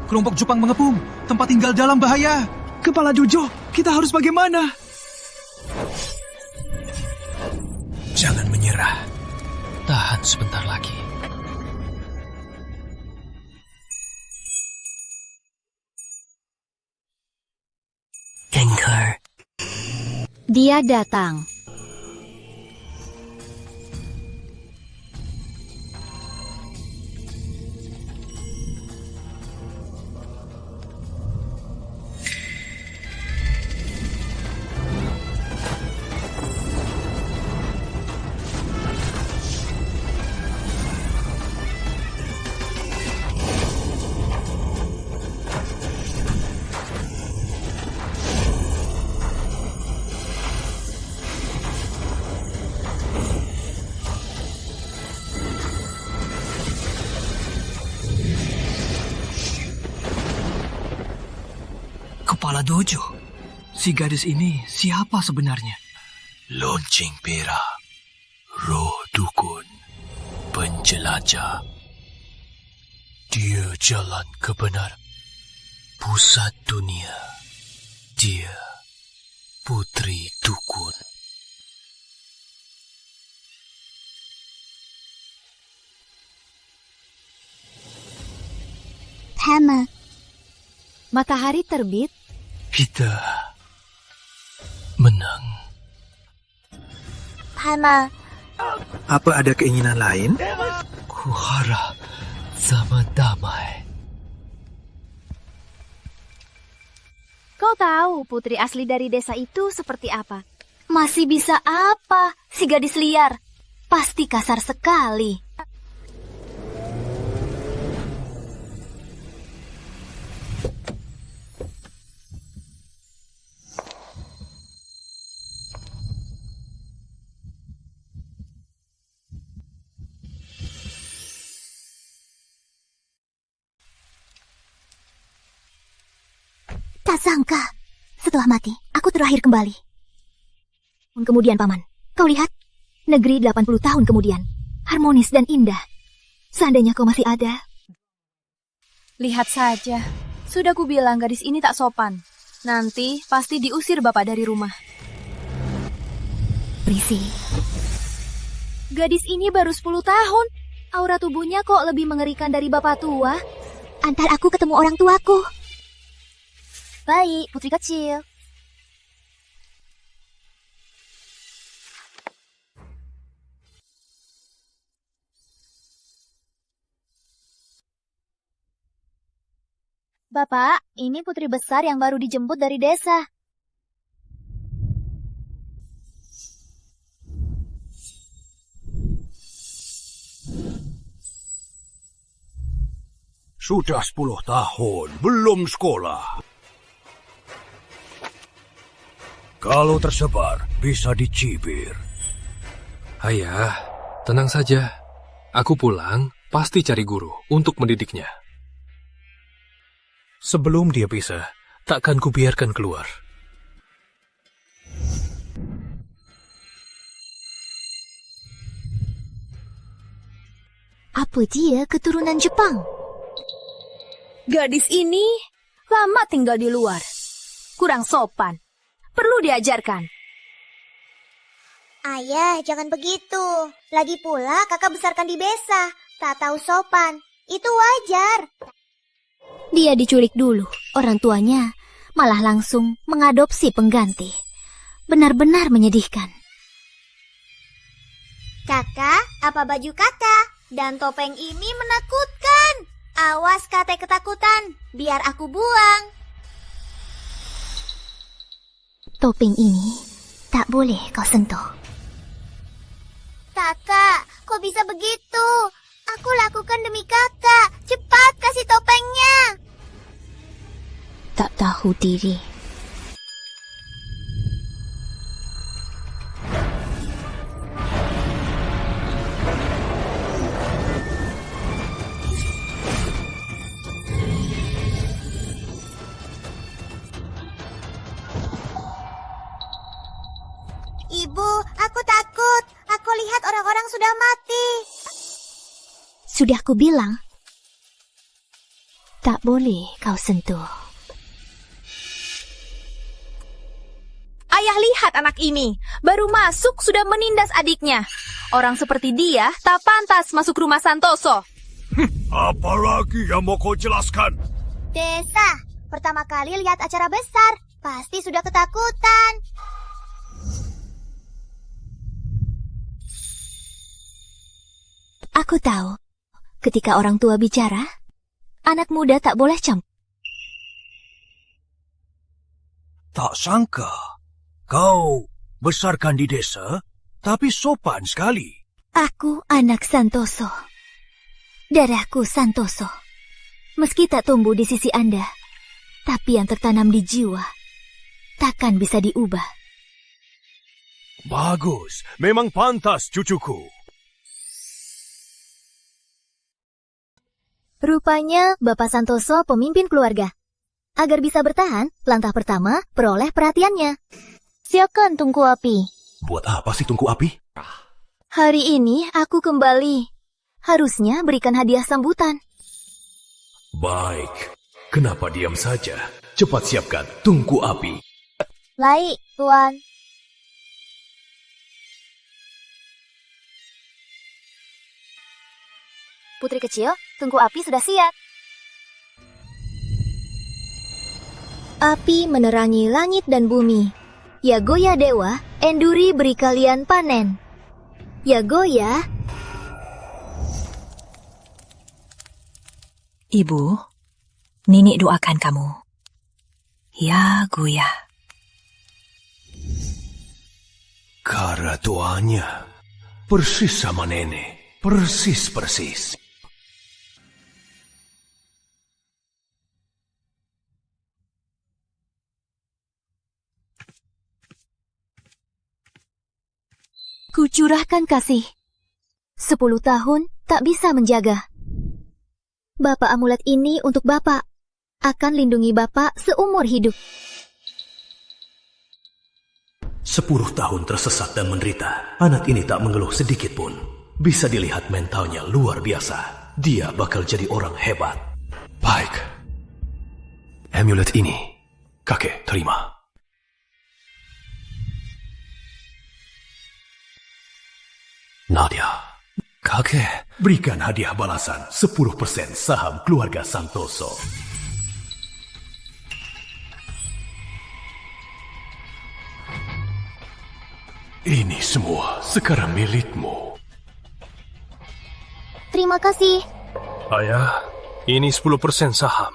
kelompok Jepang mengepung. Tempat tinggal dalam bahaya. Kepala Jojo, kita harus bagaimana? Jangan menyerah. Tahan sebentar lagi. Gengar. Dia datang. Kepala Dojo, si gadis ini siapa sebenarnya? Lonceng perak, roh dukun, penjelajah. Dia jalan kebenaran, pusat dunia. Dia putri dukun. Hama. Matahari terbit. Kita menang. Hama. Apa ada keinginan lain? Ku harap zaman damai. Kau tahu putri asli dari desa itu seperti apa? Masih bisa apa? Si gadis liar. Pasti kasar sekali. Tak sangka, setelah mati, aku terakhir kembali. Kemudian, Paman, kau lihat, negeri 80 tahun kemudian, harmonis dan indah. Seandainya kau masih ada. Lihat saja, sudah kubilang gadis ini tak sopan. Nanti pasti diusir bapak dari rumah. Berisi. Gadis ini baru 10 tahun. Aura tubuhnya kok lebih mengerikan dari bapak tua. Antar aku ketemu orang tuaku. Baik, putri kecil. Bapak, ini putri besar yang baru dijemput dari desa. Sudah 10 tahun, belum sekolah. Kalau tersebar, bisa dicibir. Ayah, tenang saja. Aku pulang, pasti cari guru untuk mendidiknya. Sebelum dia pisah, takkan kubiarkan keluar. Apa dia keturunan Jepang? Gadis ini lama tinggal di luar. Kurang sopan. Perlu diajarkan. Ayah, jangan begitu. Lagi pula kakak besarkan di desa. Tak tahu sopan. Itu wajar. Dia diculik dulu. Orang tuanya malah langsung mengadopsi pengganti. Benar-benar menyedihkan. Kakak, apa baju kakak? Dan topeng ini menakutkan. Awas kate ketakutan. Biar aku buang. Topeng ini tak boleh kau sentuh. Kakak, kok bisa begitu? Aku lakukan demi kakak. Cepat kasih topengnya. Tak tahu diri. Ibu, aku takut. Aku lihat orang-orang sudah mati. Sudah kubilang. Tak boleh kau sentuh. Ayah, lihat anak ini. Baru masuk sudah menindas adiknya. Orang seperti dia tak pantas masuk rumah Santoso. Apalagi yang mau kau jelaskan? Desa, pertama kali lihat acara besar. Pasti sudah ketakutan. Aku tahu, ketika orang tua bicara, anak muda tak boleh campur. Tak sangka kau besarkan di desa, tapi sopan sekali. Aku anak Santoso. Darahku Santoso. Meski tak tumbuh di sisi Anda, tapi yang tertanam di jiwa takkan bisa diubah. Bagus, memang pantas cucuku. Rupanya Bapak Santoso pemimpin keluarga. Agar bisa bertahan, langkah pertama peroleh perhatiannya. Siapkan tungku api. Buat apa sih tungku api? Hari ini aku kembali. Harusnya berikan hadiah sambutan. Baik, kenapa diam saja? Cepat siapkan tungku api. Baik, Tuan. Putri kecil, tungku api sudah siap. Api menerangi langit dan bumi. Ya Goya Dewa, Enduri beri kalian panen. Ya Goya. Ibu, Nini doakan kamu. Ya Goya. Kara tuanya persis sama nenek. Persis. Kucurahkan kasih. 10 tahun tak bisa menjaga. Bapak amulet ini untuk Bapak. Akan lindungi Bapak seumur hidup. 10 tahun tersesat dan menderita. Anak ini tak mengeluh sedikit pun. Bisa dilihat mentalnya luar biasa. Dia bakal jadi orang hebat. Baik. Amulet ini, kakek terima. Nadia, kakek berikan hadiah balasan 10% saham keluarga Santoso. Ini semua sekarang milikmu. Terima kasih. Ayah, ini 10% saham.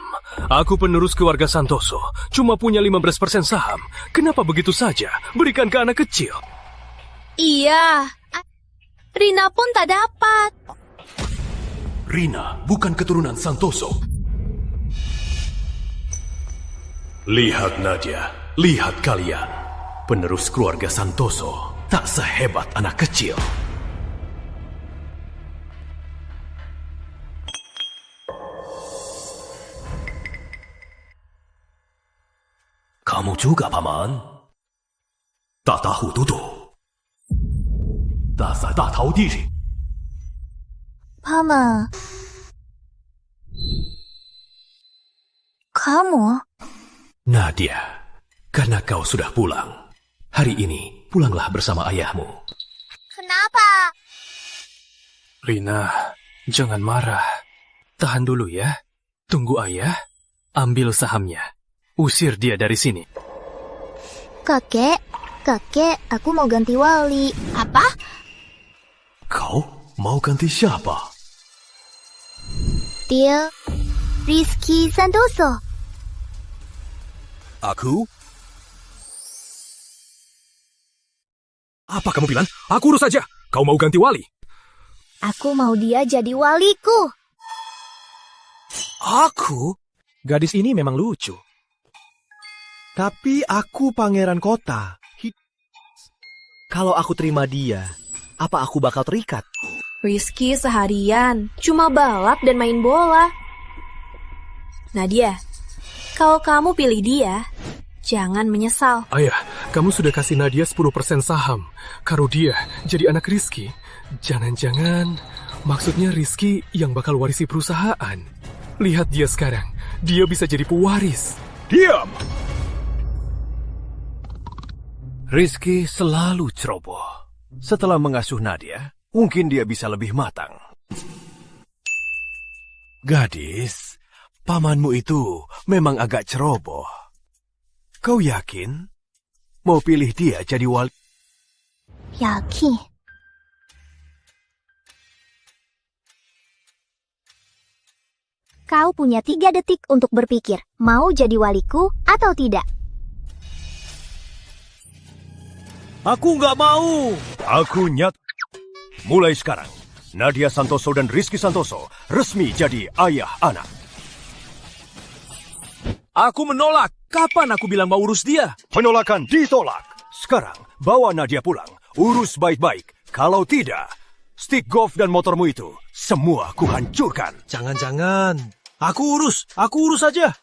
Aku penerus keluarga Santoso, cuma punya 15% saham. Kenapa begitu saja? Berikan ke anak kecil. Iya, Rina pun tak dapat. Rina bukan keturunan Santoso. Lihat Nadia, lihat kalian. Penerus keluarga Santoso tak sehebat anak kecil. Kamu juga, Paman? Tak tahu tutup. Dasar tak tahu diri. Paman. Kamu? Nadia, karena kau sudah pulang. Hari ini pulanglah bersama ayahmu. Kenapa? Rina, jangan marah. Tahan dulu ya. Tunggu ayah. Ambil sahamnya. Usir dia dari sini. Kakek, aku mau ganti wali. Apa? Kau mau ganti siapa? Dia Rizky Santoso. Aku? Apa kamu bilang? Aku urus saja. Kau mau ganti wali? Aku mau dia jadi waliku. Aku? Gadis ini memang lucu. Tapi aku pangeran kota. Kalau aku terima dia, apa aku bakal terikat? Rizky seharian cuma balap dan main bola. Nadia, kalau kamu pilih dia, jangan menyesal. Ayah, kamu sudah kasih Nadia 10% saham. Kalau dia jadi anak Rizky, jangan-jangan maksudnya Rizky yang bakal warisi perusahaan. Lihat dia sekarang, dia bisa jadi pewaris. Diam! Rizky selalu ceroboh. Setelah mengasuh Nadia, mungkin dia bisa lebih matang. Gadis, pamanmu itu memang agak ceroboh. Kau yakin mau pilih dia jadi wali? Yaki. Kau punya 3 detik untuk berpikir, mau jadi waliku atau tidak? Aku nggak mau. Aku nyat. Mulai sekarang, Nadia Santoso dan Rizky Santoso resmi jadi ayah anak. Aku menolak. Kapan aku bilang mau urus dia? Penolakan ditolak. Sekarang, bawa Nadia pulang. Urus baik-baik. Kalau tidak, stick golf dan motormu itu semua kuhancurkan. Jangan-jangan. Aku urus aja.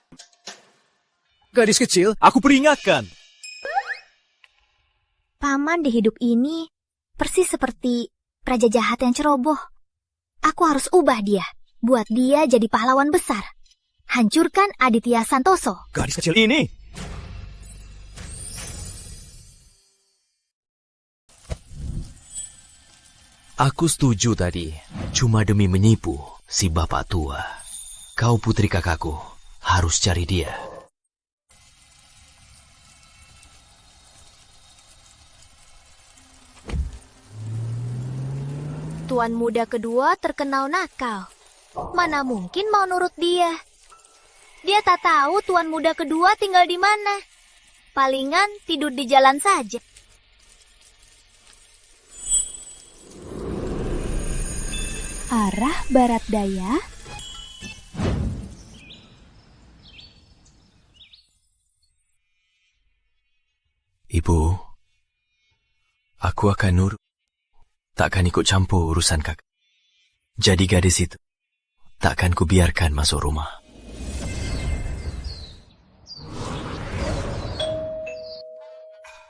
Gadis kecil, aku peringatkan. Paman di hidup ini persis seperti raja jahat yang ceroboh. Aku harus ubah dia, buat dia jadi pahlawan besar. Hancurkan Aditya Santoso. Gadis kecil ini. Aku setuju tadi, cuma demi menipu si bapak tua. Kau putri kakakku, harus cari dia. Tuan muda kedua terkenal nakal. Mana mungkin mau nurut dia? Dia tak tahu tuan muda kedua tinggal di mana. Palingan tidur di jalan saja. Arah barat daya. Ibu, aku akan nurut. Takkan ikut campur urusan kakak. Jadi gadis itu, takkan kubiarkan masuk rumah.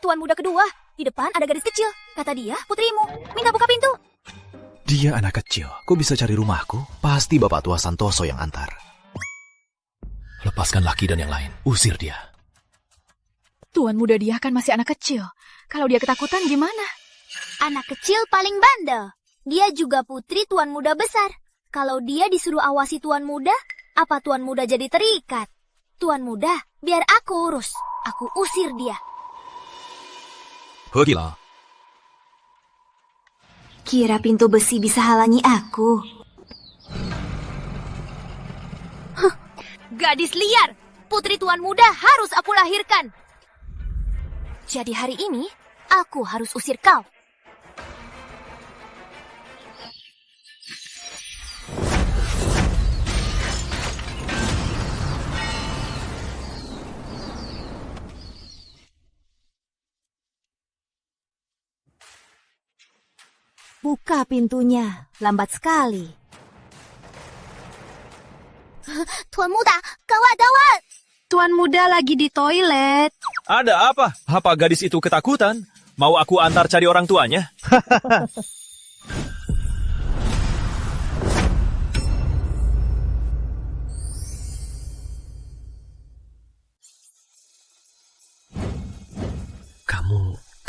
Tuan muda kedua, di depan ada gadis kecil. Kata dia, putrimu. Minta buka pintu. Dia anak kecil, kok bisa cari rumahku? Pasti bapak tua Santoso yang antar. Lepaskan Laki dan yang lain, usir dia. Tuan muda dia kan masih anak kecil. Kalau dia ketakutan gimana? Anak kecil paling bandel. Dia juga putri tuan muda besar. Kalau dia disuruh awasi tuan muda, apa tuan muda jadi terikat? Tuan muda, biar aku urus. Aku usir dia. Pergilah. Kira pintu besi bisa halangi aku. Gadis liar. Putri tuan muda harus aku lahirkan. Jadi hari ini, aku harus usir kau. Buka pintunya, lambat sekali. Tuan muda, gawat-gawat! Tuan muda lagi di toilet. Ada apa? Apa gadis itu ketakutan? Mau aku antar cari orang tuanya?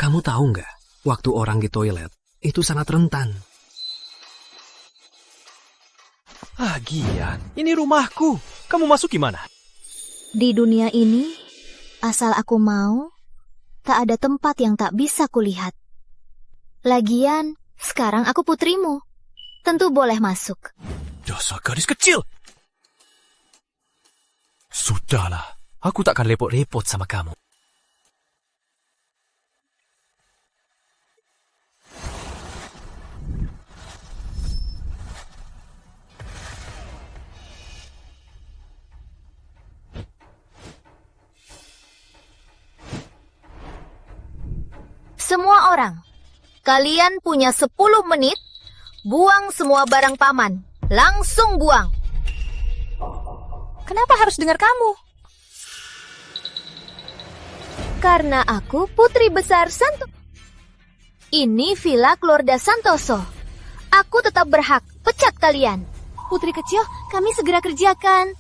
Kamu tahu nggak? Waktu orang di toilet, itu sangat rentan. Gian, ini rumahku. Kamu masuk gimana? Di dunia ini, asal aku mau, tak ada tempat yang tak bisa kulihat. Lagian, sekarang aku putrimu. Tentu boleh masuk. Dasar gadis kecil. Sudahlah, aku takkan repot-repot sama kamu. Semua orang, kalian punya 10 menit, buang semua barang paman. Langsung buang. Kenapa harus dengar kamu? Karena aku putri besar Santoso. Ini villa Keluarga Santoso. Aku tetap berhak pecat kalian. Putri kecil, kami segera kerjakan.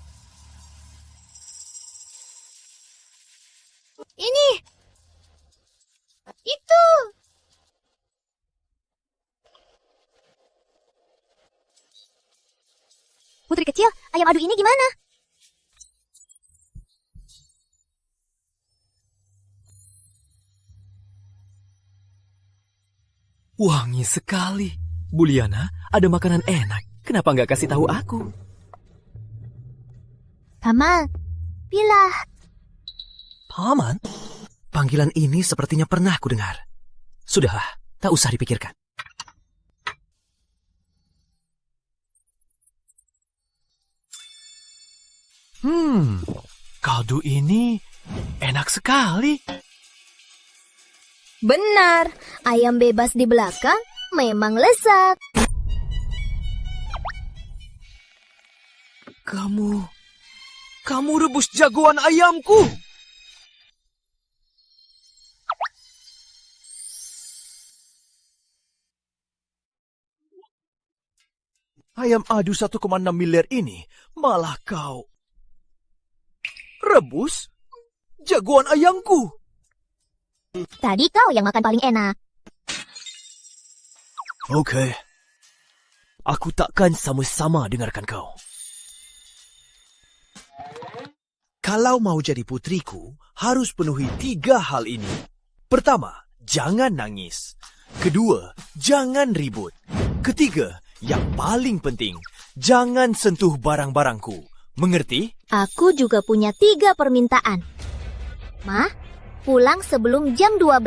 Ini. Itu. Putri kecil, ayam adu ini gimana? Wangi sekali. Buliana, ada makanan enak. Kenapa nggak kasih tahu aku? Paman, pilah. Paman? Panggilan ini sepertinya pernah aku dengar. Sudahlah, tak usah dipikirkan. Kaldu ini enak sekali. Benar, ayam bebas di belakang memang lezat. Kamu rebus jagoan ayamku. Ayam adu 1,6 miliar ini malah kau rebus jagoan ayamku. Tadi kau yang makan paling enak. Oke. Aku takkan sama-sama dengarkan kau. Kalau mau jadi putriku, harus penuhi 3 hal ini. Pertama, jangan nangis. Kedua, jangan ribut. Ketiga, yang paling penting, jangan sentuh barang-barangku. Mengerti? Aku juga punya 3 permintaan. Ma, pulang sebelum jam 12.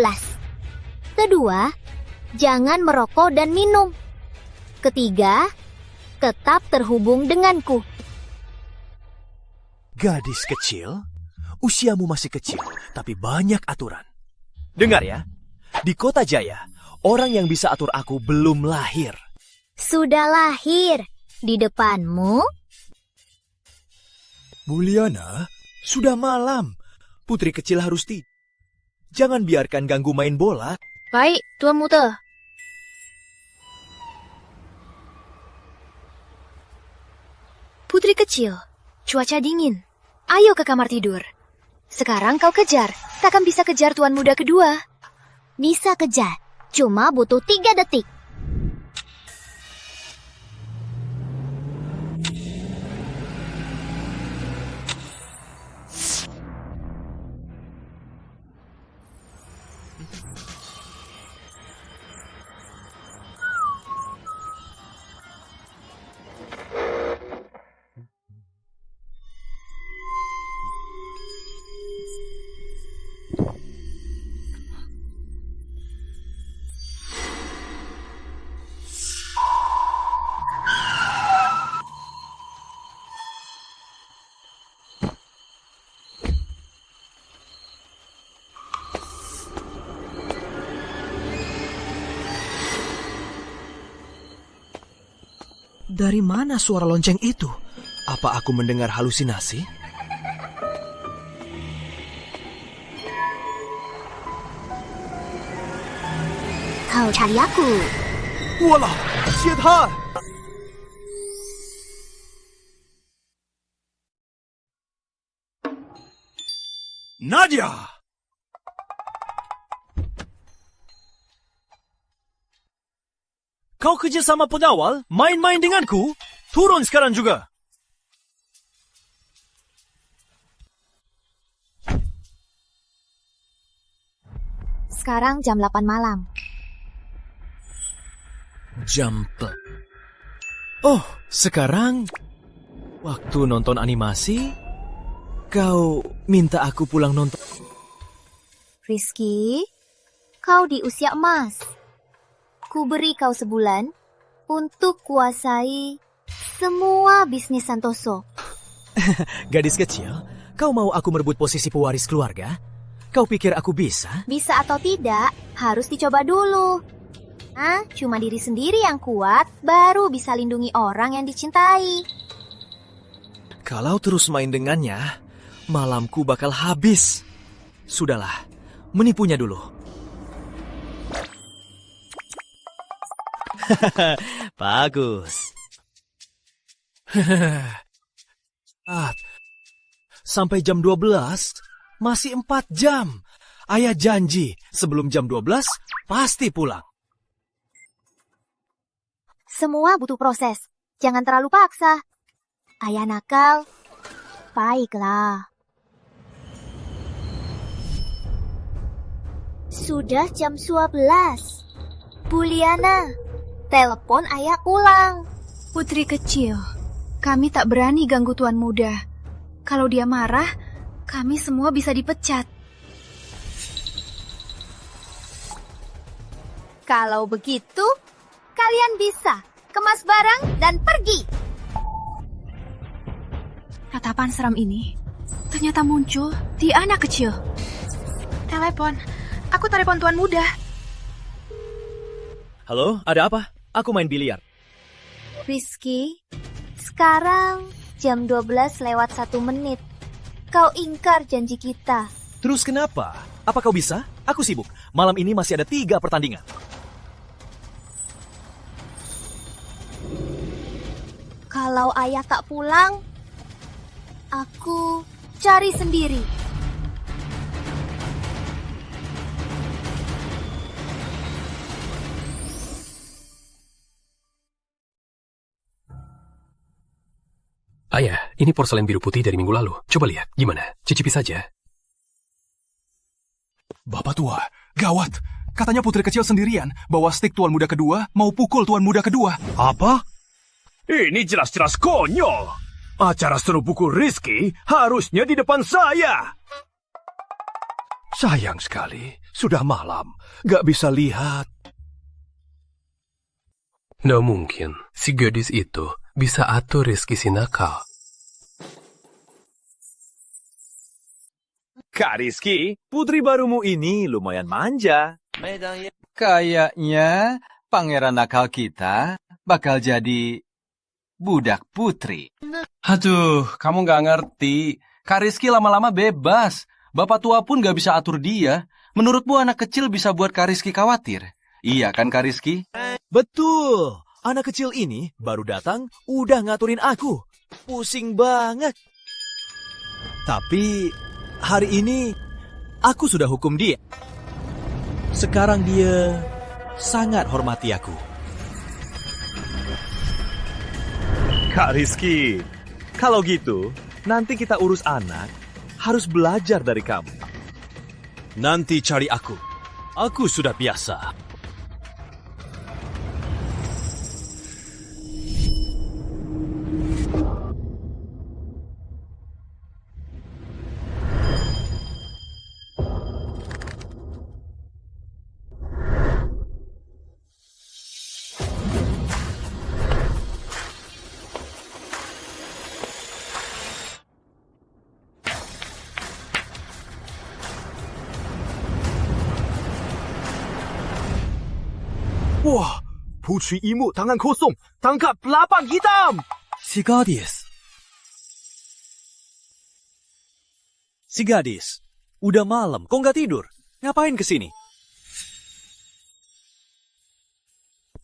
Kedua, jangan merokok dan minum. Ketiga, tetap terhubung denganku. Gadis kecil, usiamu masih kecil, tapi banyak aturan. Dengar ya, di Kota Jaya, orang yang bisa atur aku belum lahir. Sudah lahir di depanmu. Buliana, sudah malam. Putri kecil harus tidur. Jangan biarkan ganggu main bola. Baik, Tuan Muda. Putri kecil, cuaca dingin. Ayo ke kamar tidur. Sekarang kau kejar. Takkan bisa kejar Tuan Muda kedua. Bisa kejar, cuma butuh 3 detik. Dari mana suara lonceng itu? Apa aku mendengar halusinasi? Kau cari aku. Walah, Siedhar! Nadia! Kau kerja sama pengawal? Main-main denganku? Turun sekarang juga! Sekarang jam 8 malam. Oh, sekarang waktu nonton animasi. Kau minta aku pulang nonton. Rizky, kau di usia emas. Ku beri kau sebulan untuk kuasai semua bisnis Santoso. Gadis kecil, kau mau aku merebut posisi pewaris keluarga? Kau pikir aku bisa? Bisa atau tidak, harus dicoba dulu. Cuma diri sendiri yang kuat, baru bisa lindungi orang yang dicintai. Kalau terus main dengannya, malamku bakal habis. Sudahlah, menipunya dulu. Bagus. Sampai jam 12, Masih 4 jam. Ayah janji sebelum jam 12 pasti pulang. Semua butuh proses. Jangan terlalu paksa. Ayah nakal. Baiklah. Sudah jam 12. Buliana, telepon ayah pulang. Putri kecil, kami tak berani ganggu tuan muda. Kalau dia marah, kami semua bisa dipecat. Kalau begitu, kalian bisa kemas barang dan pergi. Tatapan seram ini ternyata muncul di anak kecil. Telepon, aku telepon tuan muda. Halo, ada apa? Aku main biliar. Rizky, sekarang jam 12 lewat 1 menit. Kau ingkar janji kita. Terus kenapa? Apa kau bisa? Aku sibuk. Malam ini masih ada 3 pertandingan. Kalau ayah tak pulang, aku cari sendiri. Ayah, ini porselen biru putih dari minggu lalu. Coba lihat, gimana? Cicipi saja. Bapak tua, gawat. Katanya putri kecil sendirian bawa stik tuan muda kedua mau pukul tuan muda kedua. Apa? Ini jelas-jelas konyol. Acara seru pukul Rizky harusnya di depan saya. Sayang sekali, sudah malam. Gak bisa lihat. Nggak mungkin, si gadis itu bisa atur Rizky si nakal. Kak Rizky, putri barumu ini lumayan manja. Kayaknya pangeran nakal kita bakal jadi budak putri. Aduh, kamu nggak ngerti. Kak Rizky lama-lama bebas. Bapak tua pun nggak bisa atur dia. Menurutmu anak kecil bisa buat Kak Rizky khawatir? Iya kan Kak Rizky? Betul. Anak kecil ini baru datang udah ngaturin aku. Pusing banget. Tapi hari ini aku sudah hukum dia. Sekarang dia sangat hormati aku. Kak Rizky, kalau gitu nanti kita urus anak harus belajar dari kamu. Nanti cari aku. Aku sudah biasa. Wah, Putri Imut tangan kosong. Tangkap lapang hitam. Si gadis. Si gadis. Udah malam, kok nggak tidur? Ngapain kesini?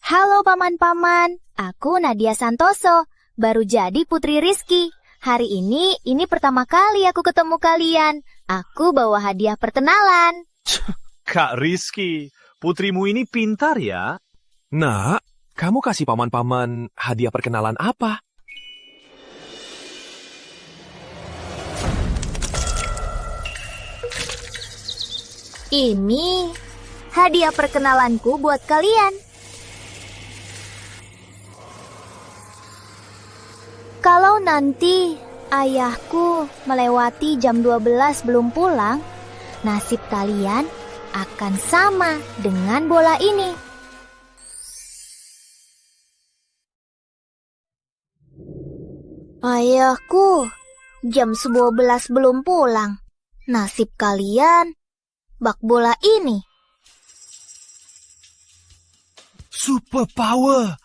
Halo paman-paman, aku Nadia Santoso, baru jadi putri Rizky. Hari ini pertama kali aku ketemu kalian. Aku bawa hadiah perkenalan. Kak Rizky, putrimu ini pintar ya. Nak, kamu kasih paman-paman hadiah perkenalan apa? Ini hadiah perkenalanku buat kalian. Kalau nanti ayahku melewati jam 12 belum pulang, nasib kalian akan sama dengan bola ini. Ayahku jam 12 belum pulang. Nasib kalian bak bola ini. Super power.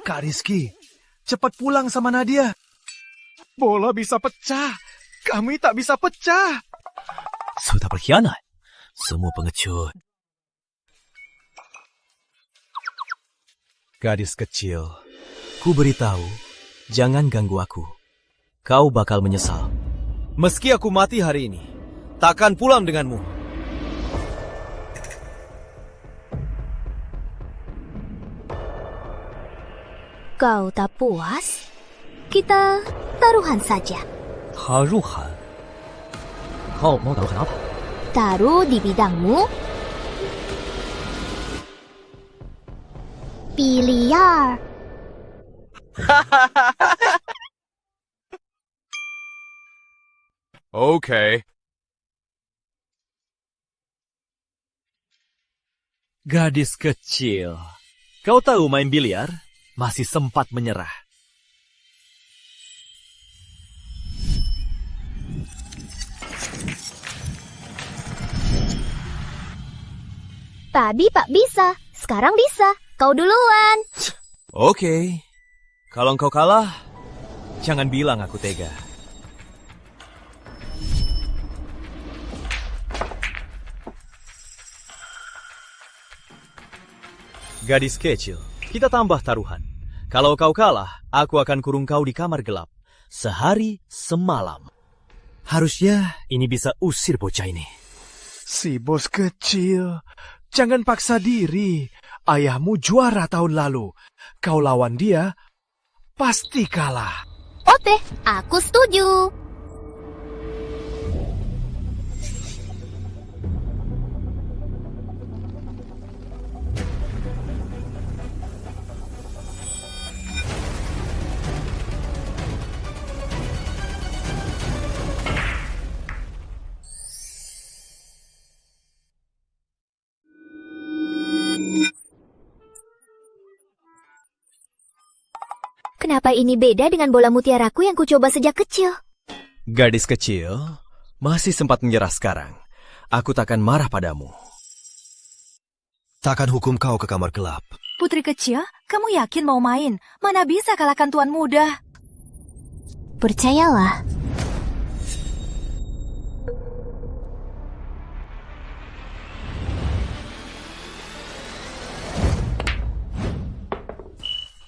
Kak Rizky, cepat pulang sama Nadia. Bola bisa pecah. Kami tak bisa pecah. Sudah berkhianat. Semua pengecut. Gadis kecil, ku beritahu, jangan ganggu aku. Kau bakal menyesal. Meski aku mati hari ini, takkan pulang denganmu. Kau tak puas? Kita taruhan saja. Taruhan? Kau mau taruhan apa? Taruh di bidangmu. Biliar. Okay. Gadis kecil, kau tahu main biliar? Masih sempat menyerah. Tadi Pak bisa, sekarang bisa. Kau duluan. Oke, kalau engkau kalah, jangan bilang aku tega. Gadis kecil, kita tambah taruhan. Kalau kau kalah, aku akan kurung kau di kamar gelap. Sehari semalam. Harusnya ini bisa usir bocah ini. Si bos kecil, jangan paksa diri. Ayahmu juara tahun lalu. Kau lawan dia, pasti kalah. Oke, aku setuju. Kenapa ini beda dengan bola mutiaraku yang kucoba sejak kecil? Gadis kecil, masih sempat menyerah sekarang. Aku takkan marah padamu. Takkan hukum kau ke kamar gelap. Putri kecil, kamu yakin mau main? Mana bisa kalahkan tuan muda? Percayalah.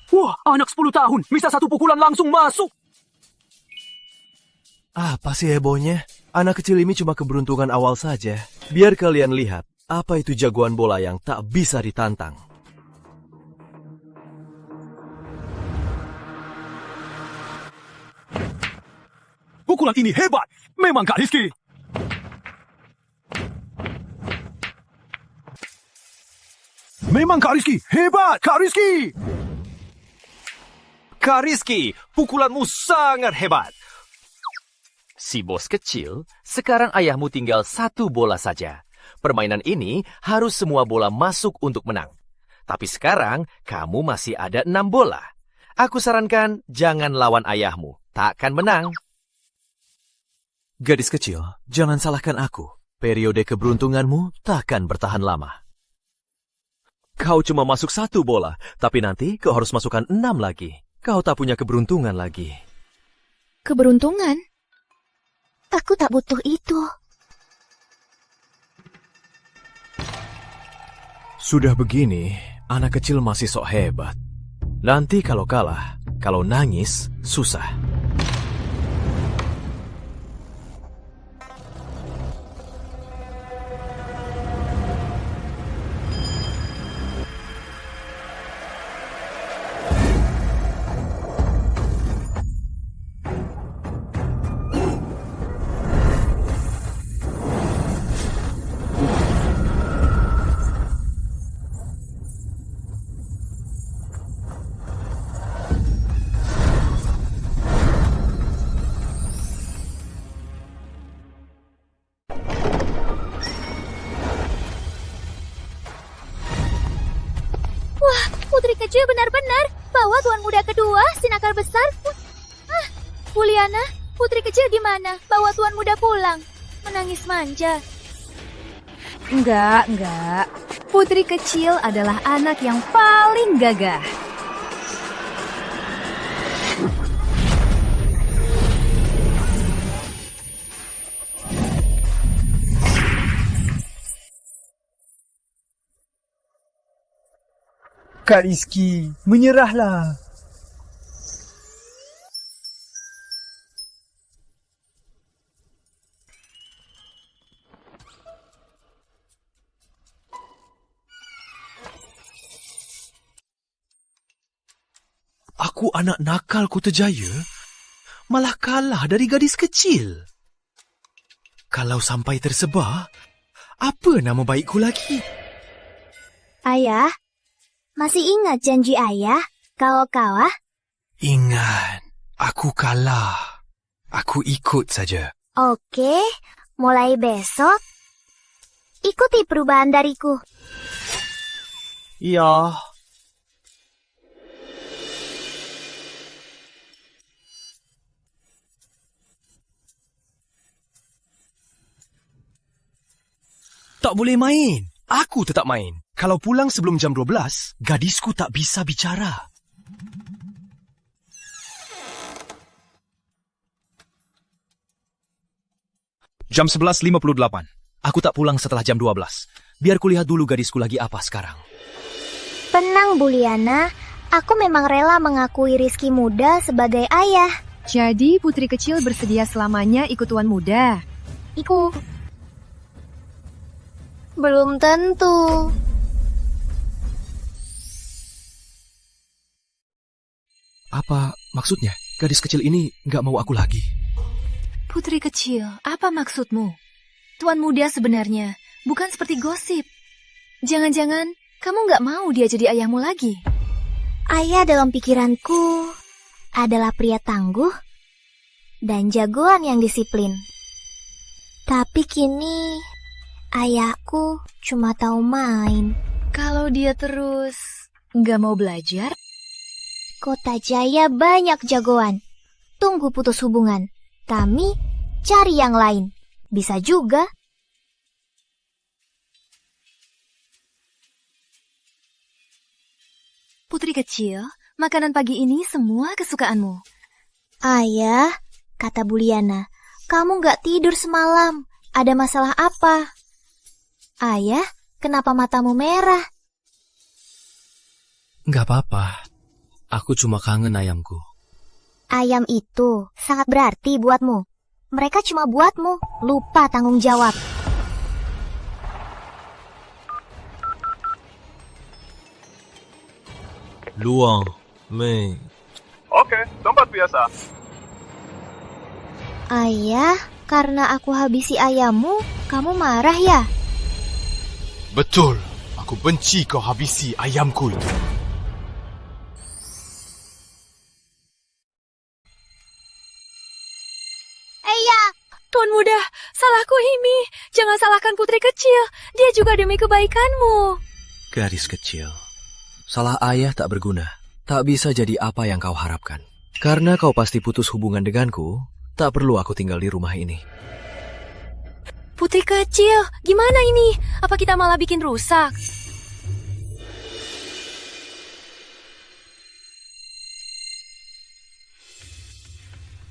Wah, anak 10 tahun bisa satu pukulan langsung masuk. Apa sih hebohnya? Anak kecil ini cuma keberuntungan awal saja. Biar kalian lihat apa itu jagoan bola yang tak bisa ditantang. Pukulan ini hebat. Memang Kak Rizky. Memang Kak Rizky. Hebat Kak Rizky. Kak Rizky, pukulanmu sangat hebat. Si bos kecil, sekarang ayahmu tinggal satu bola saja. Permainan ini harus semua bola masuk untuk menang. Tapi sekarang kamu masih ada 6 bola. Aku sarankan jangan lawan ayahmu, takkan menang. Gadis kecil, jangan salahkan aku. Periode keberuntunganmu takkan bertahan lama. Kau cuma masuk 1 bola, tapi nanti kau harus masukkan 6 lagi. Kau tak punya keberuntungan lagi. Keberuntungan? Aku tak butuh itu. Sudah begini, anak kecil masih sok hebat. Nanti kalau kalah, kalau nangis, susah. Putri kecil benar-benar bawa tuan muda kedua, sinakal besar. Juliana, putri kecil di mana? Bawa tuan muda pulang. Menangis manja. Enggak. Putri kecil adalah anak yang paling gagah. Kak Rizky, menyerahlah. aku anak nakal Kota Jaya malah kalah dari gadis kecil. Kalau sampai tersebar, apa nama baikku lagi? Ayah, masih ingat janji ayah kalau kalah? Ingat, aku kalah. Aku ikut saja. Oke, mulai besok, ikuti perubahan dariku. Ya. Tak boleh main. Aku tetap main. Kalau pulang sebelum jam 12, gadisku tak bisa bicara. Jam 11.58. Aku tak pulang setelah jam 12. Biar kulihat dulu gadisku lagi apa sekarang. Tenang, Bu Liana. Aku memang rela mengakui Rizky muda sebagai ayah. Jadi putri kecil bersedia selamanya ikut tuan muda? Belum tentu. Apa maksudnya? Gadis kecil ini nggak mau aku lagi. Putri kecil, apa maksudmu? Tuan muda sebenarnya bukan seperti gosip. Jangan-jangan kamu nggak mau dia jadi ayahmu lagi? Ayah dalam pikiranku adalah pria tangguh dan jagoan yang disiplin. Tapi kini ayahku cuma tahu main. Kalau dia terus nggak mau belajar? Kota Jaya banyak jagoan. Tunggu putus hubungan. Kami cari yang lain. Bisa juga. Putri kecil, makanan pagi ini semua kesukaanmu. Ayah, kata Bu Liana, kamu gak tidur semalam. Ada masalah apa? Ayah, kenapa matamu merah? Nggak apa-apa. Aku cuma kangen ayamku. Ayam itu sangat berarti buatmu. Mereka cuma buatmu. Lupa tanggung jawab. Luang, Mei. Oke, tempat biasa. Ayah, karena aku habisi ayammu, kamu marah ya? Betul. Aku benci kau habisi ayamku itu. Tuan muda, salahku ini. Jangan salahkan putri kecil. Dia juga demi kebaikanmu. Gadis kecil, salah ayah tak berguna. Tak bisa jadi apa yang kau harapkan. Karena kau pasti putus hubungan denganku, tak perlu aku tinggal di rumah ini. Putri kecil, gimana ini? Apa kita malah bikin rusak?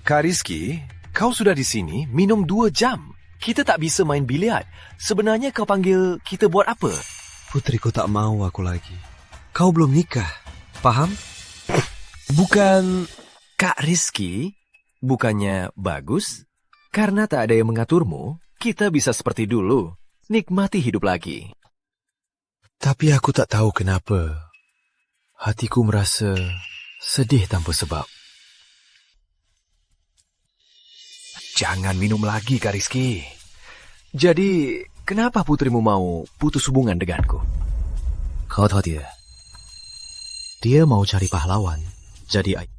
Kak Rizky, kau sudah di sini minum 2 jam. Kita tak bisa main biliar. Sebenarnya kau panggil kita buat apa? Putriku tak mau aku lagi. Kau belum nikah, paham? Bukan Kak Rizky, bukannya bagus? Karena tak ada yang mengaturmu, kita bisa seperti dulu, nikmati hidup lagi. Tapi aku tak tahu kenapa. Hatiku merasa sedih tanpa sebab. Jangan minum lagi, Kak Rizky. Jadi, kenapa putrimu mau putus hubungan denganku? Kau tahu dia? Dia mau cari pahlawan, jadi ayah.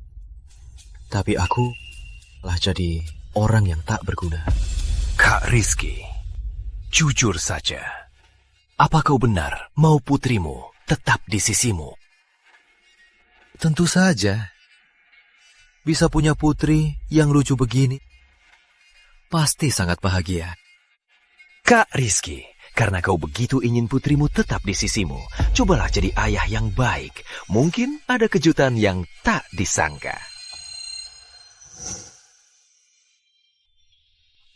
Tapi aku lah jadi orang yang tak berguna. Kak Rizky, jujur saja. Apa kau benar mau putrimu tetap di sisimu? Tentu saja. Bisa punya putri yang lucu begini. Pasti sangat bahagia. Kak Rizky, karena kau begitu ingin putrimu tetap di sisimu, cobalah jadi ayah yang baik. Mungkin ada kejutan yang tak disangka.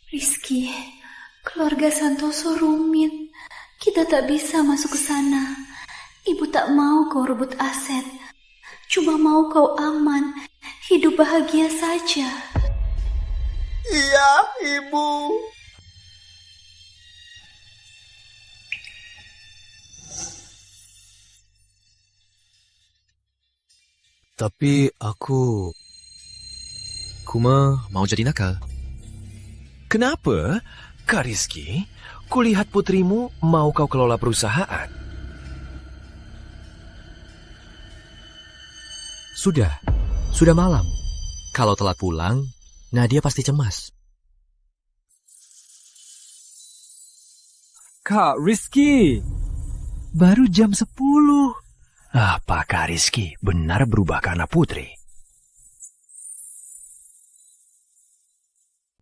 Rizky, keluarga Santoso rumit. Kita tak bisa masuk ke sana. Ibu tak mau kau rebut aset. Cuma mau kau aman, hidup bahagia saja. Iya, Ibu. Tapi aku mah mau jadi nakal. Kenapa? Kak Rizky, kulihat putrimu mau kau kelola perusahaan. Sudah malam. Kalau telat pulang, Nadia pasti cemas. Kak Rizky, baru jam 10. Apa Kak Rizky benar berubah ke anak putri?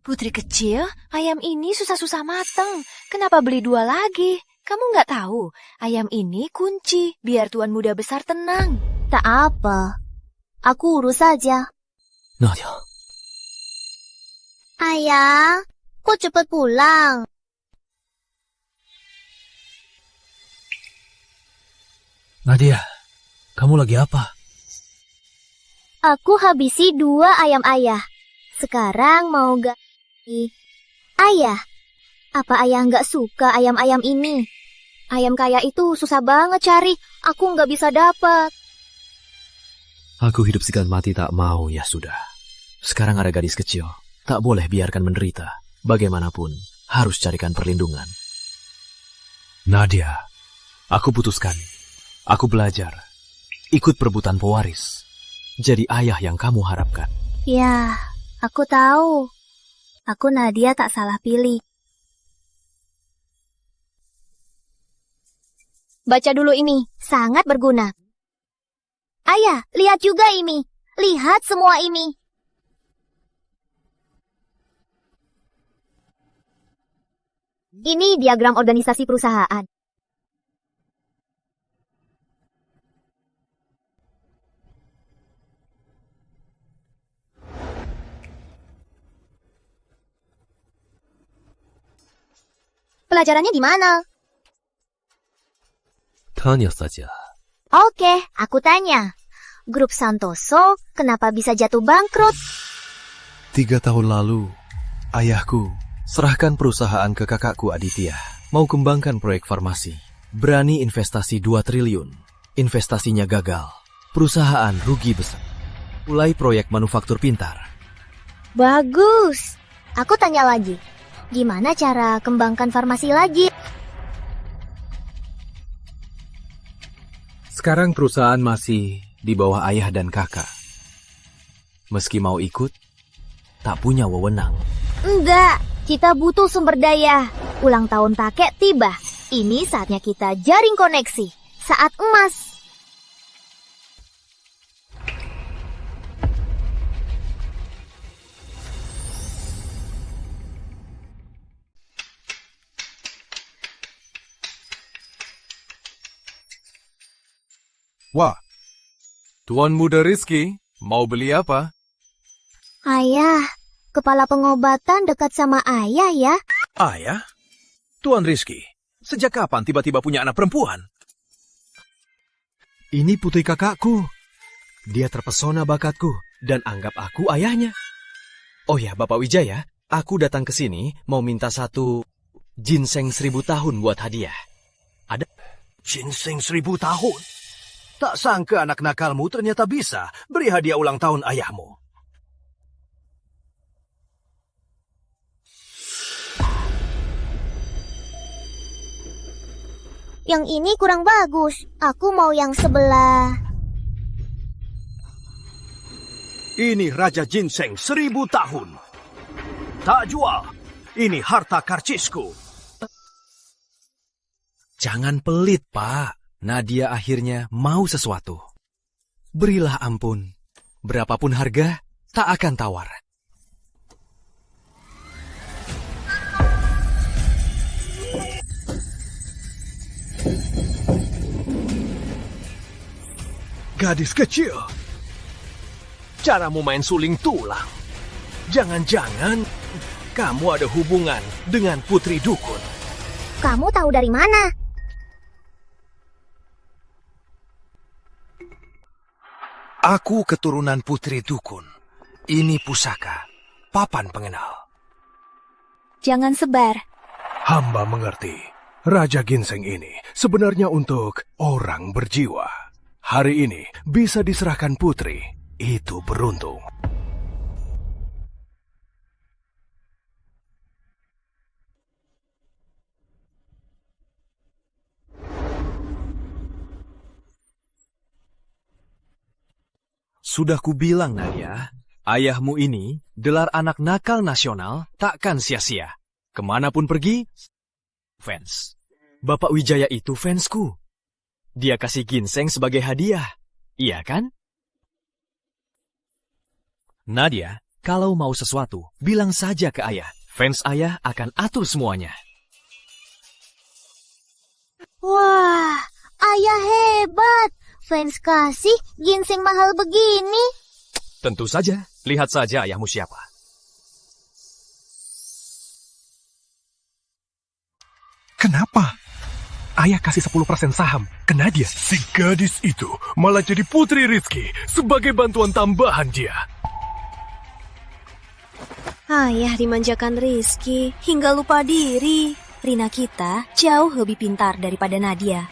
Putri kecil, ayam ini susah-susah mateng. Kenapa beli 2 lagi? Kamu nggak tahu, ayam ini kunci biar tuan muda besar tenang. Tak apa. Aku urus saja. Nadia. Ayah, kok cepat pulang? Nadia, kamu lagi apa? Aku habisi 2 ayam ayah. Sekarang mau ganti. Ayah, apa ayah nggak suka ayam-ayam ini? Ayam kaya itu susah banget cari. Aku nggak bisa dapat. Aku hidup segan mati tak mau, ya sudah. Sekarang ada gadis kecil, tak boleh biarkan menderita. Bagaimanapun, harus carikan perlindungan. Nadia, aku putuskan. Aku belajar. Ikut perebutan pewaris. Jadi ayah yang kamu harapkan. Ya, aku tahu. Aku Nadia tak salah pilih. Baca dulu ini, sangat berguna. Ayah, lihat juga ini. Lihat semua ini. Ini diagram organisasi perusahaan. Pelajarannya di mana? Tanya saja. Oke, aku tanya. Grup Santoso kenapa bisa jatuh bangkrut? 3 tahun lalu, ayahku serahkan perusahaan ke kakakku Aditya. Mau kembangkan proyek farmasi. Berani investasi 2 triliun. Investasinya gagal. Perusahaan rugi besar. Mulai proyek manufaktur pintar. Bagus. Aku tanya lagi. Gimana cara kembangkan farmasi lagi? Sekarang perusahaan masih di bawah ayah dan kakak. Meski mau ikut, tak punya wewenang. Enggak, kita butuh sumber daya. Ulang tahun kakek tiba. Ini saatnya kita jaring koneksi. Saat emas. Wah, Tuan Muda Rizky, mau beli apa? Ayah, kepala pengobatan dekat sama ayah ya? Ayah? Tuan Rizky, sejak kapan tiba-tiba punya anak perempuan? Ini putri kakakku. Dia terpesona bakatku dan anggap aku ayahnya. Oh ya, Bapak Wijaya, aku datang ke sini mau minta 1 ginseng 1000 tahun buat hadiah. Ada? Ginseng 1000 tahun? Tak sangka anak nakalmu ternyata bisa beri hadiah ulang tahun ayahmu. Yang ini kurang bagus. Aku mau yang sebelah. Ini Raja Ginseng 1000 tahun. Tak jual. Ini harta karcisku. Jangan pelit, Pak. Nadia akhirnya mau sesuatu. Berilah ampun. Berapapun harga, tak akan tawar. Gadis kecil. Caramu main suling tulang. Jangan-jangan kamu ada hubungan dengan Putri Dukun. Kamu tahu dari mana? Aku keturunan Putri Dukun. Ini pusaka, papan pengenal. Jangan sebar. Hamba mengerti. Raja Ginseng ini sebenarnya untuk orang berjiwa. Hari ini bisa diserahkan putri. Itu beruntung. Sudah kubilang, Nadia, ayahmu ini gelar anak nakal nasional takkan sia-sia. Kemanapun pergi, fans. Bapak Wijaya itu fansku. Dia kasih ginseng sebagai hadiah, iya kan? Nadia, kalau mau sesuatu, bilang saja ke ayah. Fans ayah akan atur semuanya. Wah, ayah hebat. Fans kasih ginseng mahal begini. Tentu saja, lihat saja ayahmu siapa. Kenapa? Ayah kasih 10% saham ke Nadia. Si gadis itu malah jadi putri Rizky sebagai bantuan tambahan dia. Ayah dimanjakan Rizky hingga lupa diri. Rina kita jauh lebih pintar daripada Nadia.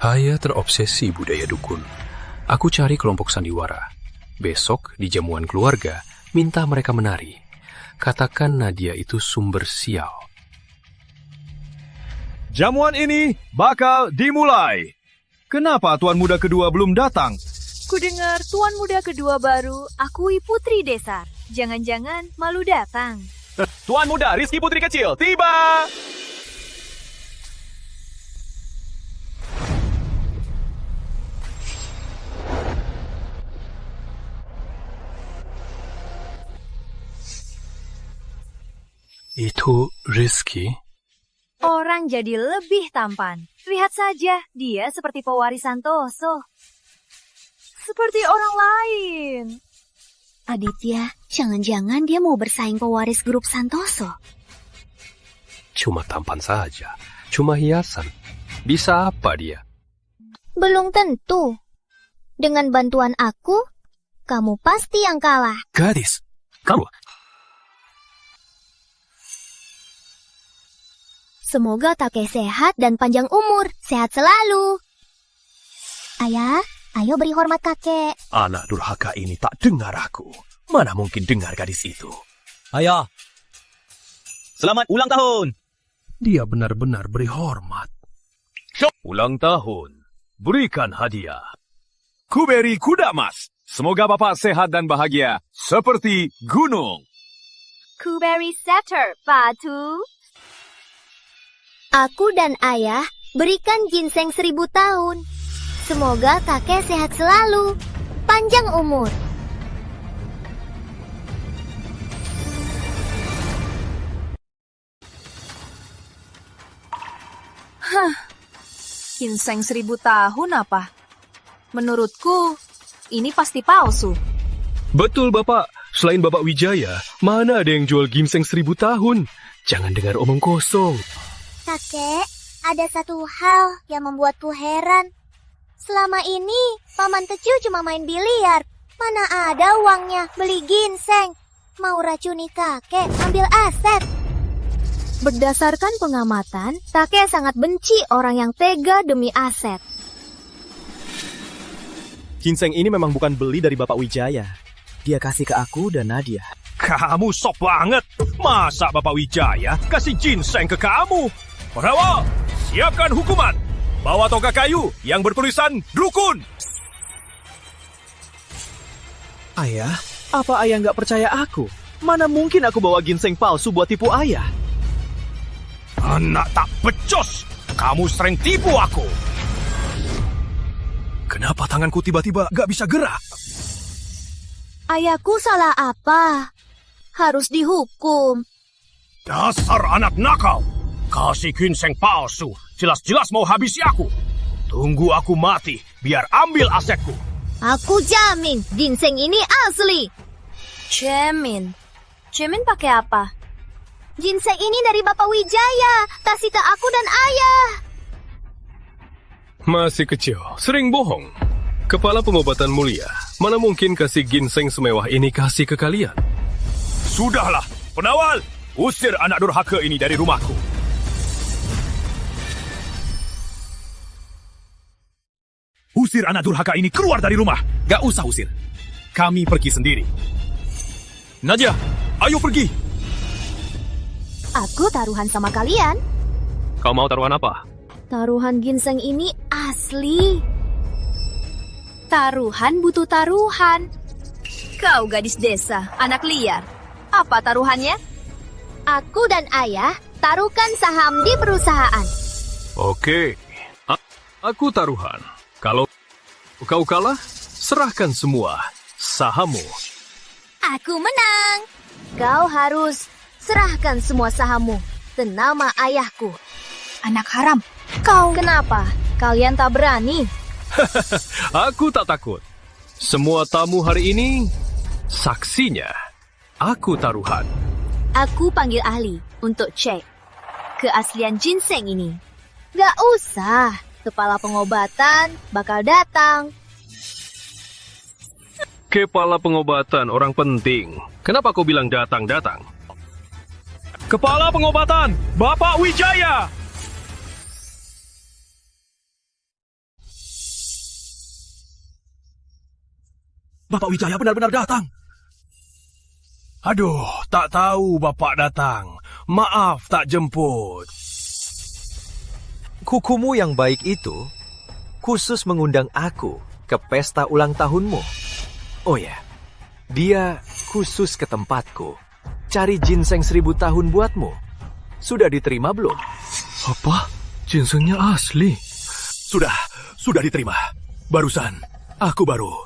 Ayah terobsesi budaya dukun. Aku cari kelompok sandiwara. Besok di jamuan keluarga, minta mereka menari. Katakan Nadia itu sumber sial. Jamuan ini bakal dimulai. Kenapa Tuan Muda kedua belum datang? Kudengar Tuan Muda kedua baru akui Putri Desa. Jangan-jangan malu datang. Tuan Muda Rizky Putri Kecil tiba! Itu Rizky? Orang jadi lebih tampan. Lihat saja, dia seperti pewaris Santoso. Seperti orang lain. Aditya, jangan-jangan dia mau bersaing pewaris grup Santoso. Cuma tampan saja. Cuma hiasan. Bisa apa dia? Belum tentu. Dengan bantuan aku, kamu pasti yang kalah. Gadis, kamu... Semoga kakek sehat dan panjang umur. Sehat selalu. Ayah, ayo beri hormat kakek. Anak durhaka ini tak dengar aku. Mana mungkin dengar gadis itu. Ayah, selamat ulang tahun. Dia benar-benar beri hormat. Ulang tahun. Berikan hadiah. Kuberi kuda emas. Semoga Bapak sehat dan bahagia seperti gunung. Kuberi scepter, Batu. Aku dan ayah berikan ginseng 1000 tahun. Semoga kakek sehat selalu, panjang umur. Hah, ginseng 1000 tahun apa? Menurutku, ini pasti palsu. Betul, Bapak. Selain Bapak Wijaya, mana ada yang jual ginseng 1000 tahun? Jangan dengar omong kosong. Kakek, ada satu hal yang membuatku heran. Selama ini, Paman Kecil cuma main biliar. Mana ada uangnya beli ginseng. Mau racuni kakek, ambil aset. Berdasarkan pengamatan, kakek sangat benci orang yang tega demi aset. Ginseng ini memang bukan beli dari Bapak Wijaya. Dia kasih ke aku dan Nadia. Kamu sok banget. Masa Bapak Wijaya kasih ginseng ke kamu? Perawa, siapkan hukuman. Bawa toga kayu yang bertulisan dukun. Ayah, apa ayah nggak percaya aku? Mana mungkin aku bawa ginseng palsu buat tipu ayah? Anak tak becus. Kamu sering tipu aku. Kenapa tanganku tiba-tiba gak bisa gerak? Ayahku salah apa? Harus dihukum. Dasar anak nakal. Kasih ginseng palsu. Jelas-jelas mau habisi aku. Tunggu aku mati, biar ambil asetku. Aku jamin, ginseng ini asli. Jamin? Jamin pakai apa? Ginseng ini dari Bapak Wijaya. Kasih ke aku dan ayah. Masih kecil, sering bohong. Kepala pengobatan mulia, mana mungkin kasih ginseng semewah ini kasih ke kalian? Sudahlah, penawal. Usir anak durhaka ini dari rumahku. Usir anak durhaka ini keluar dari rumah. Gak usah usir. Kami pergi sendiri. Nadia, ayo pergi. Aku taruhan sama kalian. Kau mau taruhan apa? Taruhan ginseng ini asli. Taruhan butuh taruhan. Kau gadis desa, anak liar. Apa taruhannya? Aku dan ayah taruhkan saham di perusahaan. Oke, aku taruhan. Kalau kau kalah, serahkan semua sahammu. Aku menang. Kau harus serahkan semua sahammu dan nama ayahku. Anak haram, kau. Kenapa? Kalian tak berani? Aku tak takut. Semua tamu hari ini saksinya. Aku taruhan. Aku panggil ahli untuk cek keaslian ginseng ini. Gak usah. Kepala pengobatan bakal datang. Kepala pengobatan orang penting. Kenapa kau bilang datang-datang? Kepala pengobatan, Bapak Wijaya. Bapak Wijaya benar-benar datang. Aduh, tak tahu Bapak datang. Maaf tak jemput. Kukumu yang baik itu khusus mengundang aku ke pesta ulang tahunmu. Oh ya, dia khusus ke tempatku. Cari ginseng 1000 tahun buatmu. Sudah diterima belum? Apa? Ginsengnya asli? Sudah diterima. Barusan, aku baru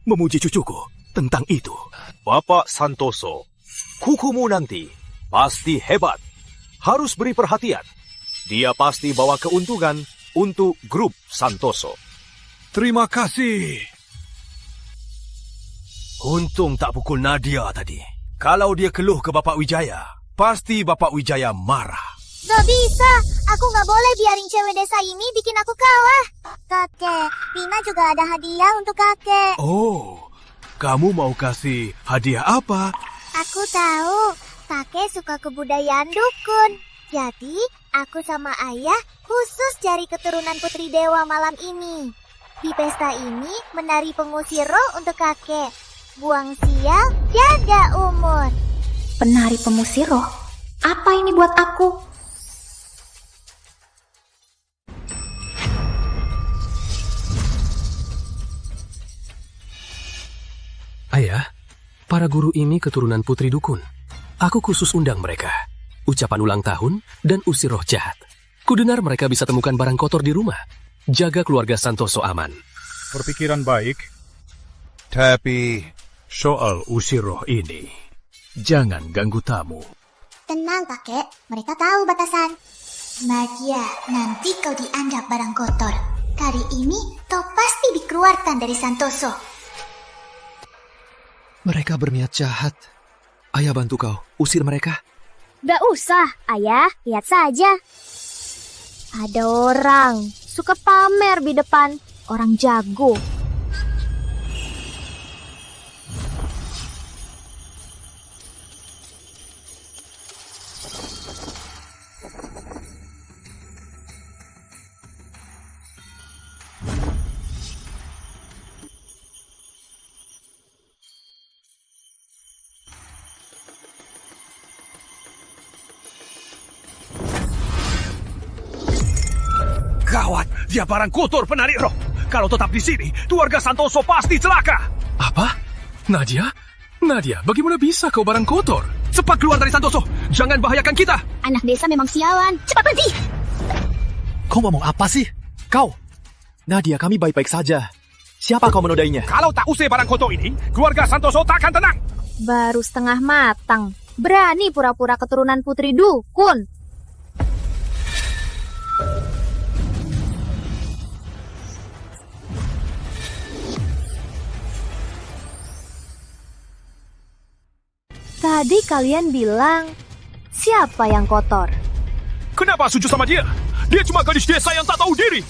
memuji cucuku tentang itu. Bapak Santoso, kukumu nanti pasti hebat. Harus beri perhatian. Dia pasti bawa keuntungan untuk grup Santoso. Terima kasih. Untung tak pukul Nadia tadi. Kalau dia keluh ke Bapak Wijaya, pasti Bapak Wijaya marah. Gak bisa, aku gak boleh biarin cewek desa ini bikin aku kalah. Kakek, Pina juga ada hadiah untuk kakek. Oh, kamu mau kasih hadiah apa? Aku tahu, kakek suka kebudayaan dukun. Jadi, aku sama ayah khusus cari keturunan putri dewa malam ini. Di pesta ini, menari pengusir roh untuk kakek. Buang sial, jaga umur. Penari pengusir roh? Apa ini buat aku? Ayah, para guru ini keturunan putri dukun. Aku khusus undang mereka. Ucapan ulang tahun dan usir roh jahat. Kudengar mereka bisa temukan barang kotor di rumah. Jaga keluarga Santoso aman. Perpikiran baik. Tapi soal usir roh ini, jangan ganggu tamu. Tenang kakek, mereka tahu batasan. Nadia, nanti kau dianggap barang kotor. Kali ini kau pasti dikeluarkan dari Santoso. Mereka berniat jahat. Ayah bantu kau, usir mereka. Gak usah, ayah, lihat saja. Ada orang suka pamer di depan, orang jago. Gawat, dia barang kotor penarik roh. Kalau tetap di sini, keluarga Santoso pasti celaka. Apa? Nadia? Nadia, bagaimana bisa kau barang kotor? Cepat keluar dari Santoso, jangan bahayakan kita. Anak desa memang sialan, cepat pergi. Kau ngomong apa sih? Kau? Nadia, kami baik-baik saja. Siapa kau menodainya? Kalau tak usir barang kotor ini, keluarga Santoso takkan tenang. Baru setengah matang. Berani pura-pura keturunan putri dukun. Tadi kalian bilang, siapa yang kotor? Kenapa setuju sama dia? Dia cuma gadis desa yang tak tahu diri.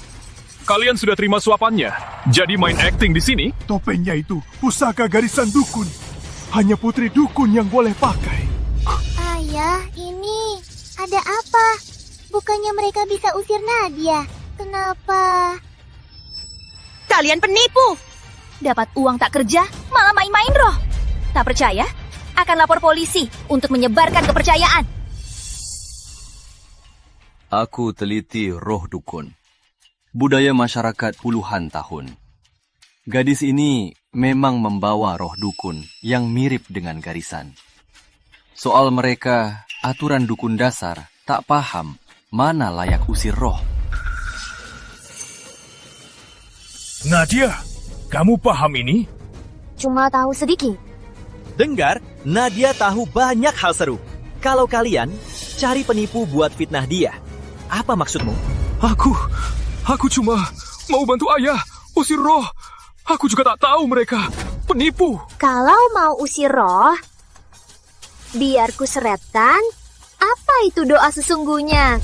Kalian sudah terima suapannya. Jadi main acting di sini? Topengnya itu pusaka garisan dukun. Hanya putri dukun yang boleh pakai. Ayah, ini ada apa? Bukannya mereka bisa usir Nadia? Kenapa? Kalian penipu! Dapat uang tak kerja, malah main-main roh. Tak percaya? Akan lapor polisi untuk menyebarkan kepercayaan. Aku teliti roh dukun. Budaya masyarakat puluhan tahun. Gadis ini memang membawa roh dukun yang mirip dengan Garisan. Soal mereka, aturan dukun dasar tak paham mana layak usir roh. Nadia, kamu paham ini? Cuma tahu sedikit. Dengar, Nadia tahu banyak hal seru. Kalau kalian cari penipu buat fitnah dia, apa maksudmu? Aku cuma mau bantu ayah usir roh. Aku juga tak tahu mereka penipu. Kalau mau usir roh, biar ku seretkan. Apa itu doa sesungguhnya?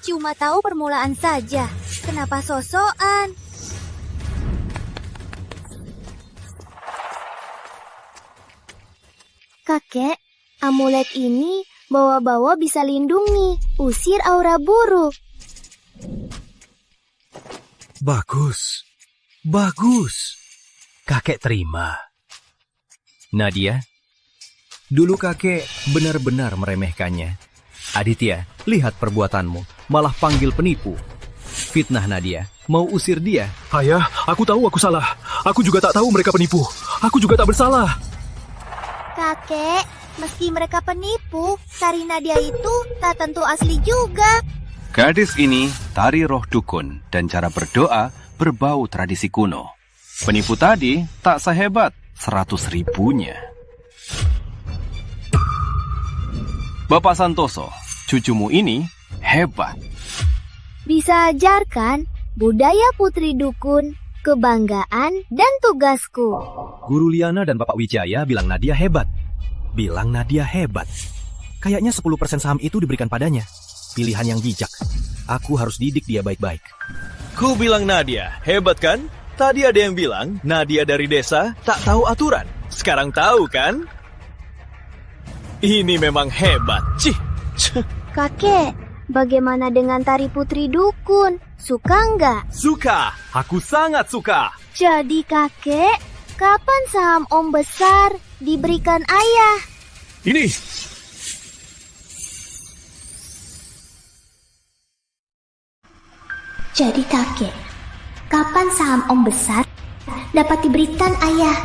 Cuma tahu permulaan saja. Kenapa sosokan? Kakek, amulet ini bawa-bawa bisa lindungi, usir aura buruk. Bagus. Kakek terima. Nadia, dulu kakek benar-benar meremehkannya. Aditya, lihat perbuatanmu, malah panggil penipu. Fitnah Nadia, mau usir dia. Ayah, aku tahu aku salah. Aku juga tak tahu mereka penipu. Aku juga tak bersalah. Kakek, meski mereka penipu, tari Nadia itu tak tentu asli juga. Gadis ini tari roh dukun dan cara berdoa berbau tradisi kuno. Penipu tadi tak sehebat 100.000-nya. Bapak Santoso, cucumu ini hebat. Bisa ajarkan budaya putri dukun, kebanggaan, dan tugasku. Guru Liana dan Bapak Wijaya bilang Nadia hebat. Kayaknya 10% saham itu diberikan padanya. Pilihan yang bijak. Aku harus didik dia baik-baik. Ku bilang Nadia, hebat kan? Tadi ada yang bilang Nadia dari desa tak tahu aturan. Sekarang tahu kan? Ini memang hebat. Kakek, bagaimana dengan tari putri dukun? Suka nggak? Suka, aku sangat suka. Jadi kakek, kapan saham om besar diberikan ayah? Ini. Jadi kakek, kapan saham om besar dapat diberikan ayah?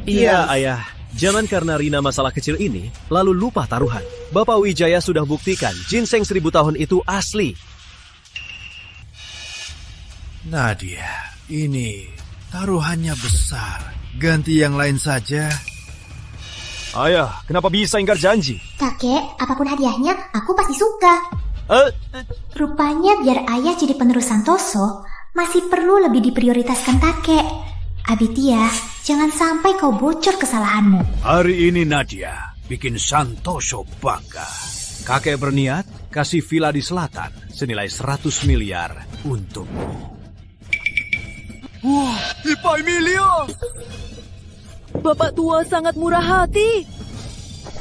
Iya, ayah. Jangan karena Rina masalah kecil ini, lalu lupa taruhan. Bapak Wijaya sudah buktikan ginseng 1000 tahun itu asli. Nadia, ini taruhannya besar. Ganti yang lain saja. Ayah, kenapa bisa ingkar janji? Kakek, apapun hadiahnya, aku pasti suka. Rupanya biar ayah jadi penerus Santoso, masih perlu lebih diprioritaskan kakek. Aditya, jangan sampai kau bocor kesalahanmu. Hari ini Nadia bikin Santoso bangga. Kakek berniat kasih villa di selatan senilai 100 miliar untukmu. Wah, Ipa Emilia! Bapak tua sangat murah hati.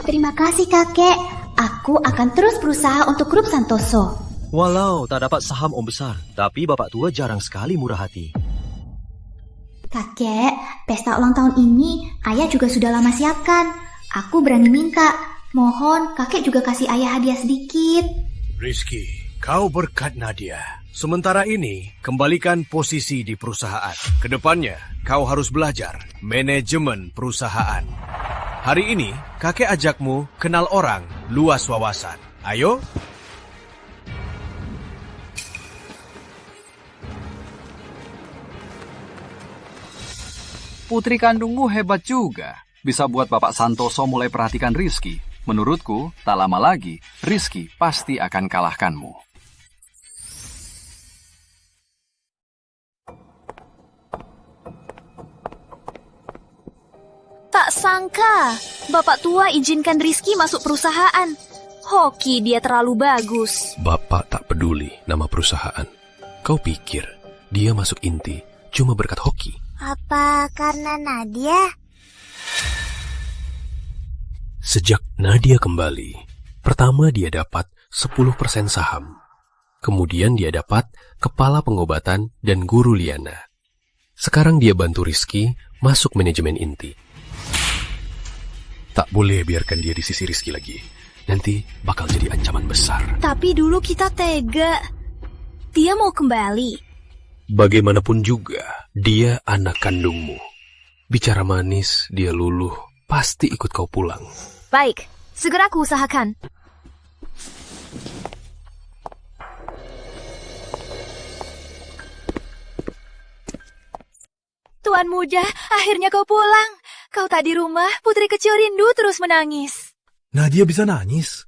Terima kasih kakek. Aku akan terus berusaha untuk grup Santoso. Walau tak dapat saham om besar, tapi bapak tua jarang sekali murah hati. Kakek, pesta ulang tahun ini ayah juga sudah lama siapkan. Aku berani minta. Mohon kakek juga kasih ayah hadiah sedikit. Rizky, kau berkat Nadia. Sementara ini, kembalikan posisi di perusahaan. Kedepannya, kau harus belajar manajemen perusahaan. Hari ini, kakek ajakmu kenal orang, luas wawasan. Ayo. Putri kandungmu hebat juga. Bisa buat Bapak Santoso mulai perhatikan Rizky. Menurutku, tak lama lagi, Rizky pasti akan kalahkanmu. Tak sangka, Bapak Tua izinkan Rizky masuk perusahaan. Hoki dia terlalu bagus. Bapak tak peduli nama perusahaan. Kau pikir dia masuk inti cuma berkat hoki? Apa karena Nadia? Sejak Nadia kembali, pertama dia dapat 10% saham. Kemudian dia dapat kepala pengobatan dan guru Liana. Sekarang dia bantu Rizky masuk manajemen inti. Tak boleh biarkan dia di sisi Rizky lagi. Nanti bakal jadi ancaman besar. Tapi dulu kita tega. Dia mau kembali. Bagaimanapun juga, dia anak kandungmu. Bicara manis, dia luluh, pasti ikut kau pulang. Baik, segera aku usahakan. Tuan muda, akhirnya kau pulang. Kau tak di rumah, putri kecil rindu terus menangis. Nadia bisa nangis?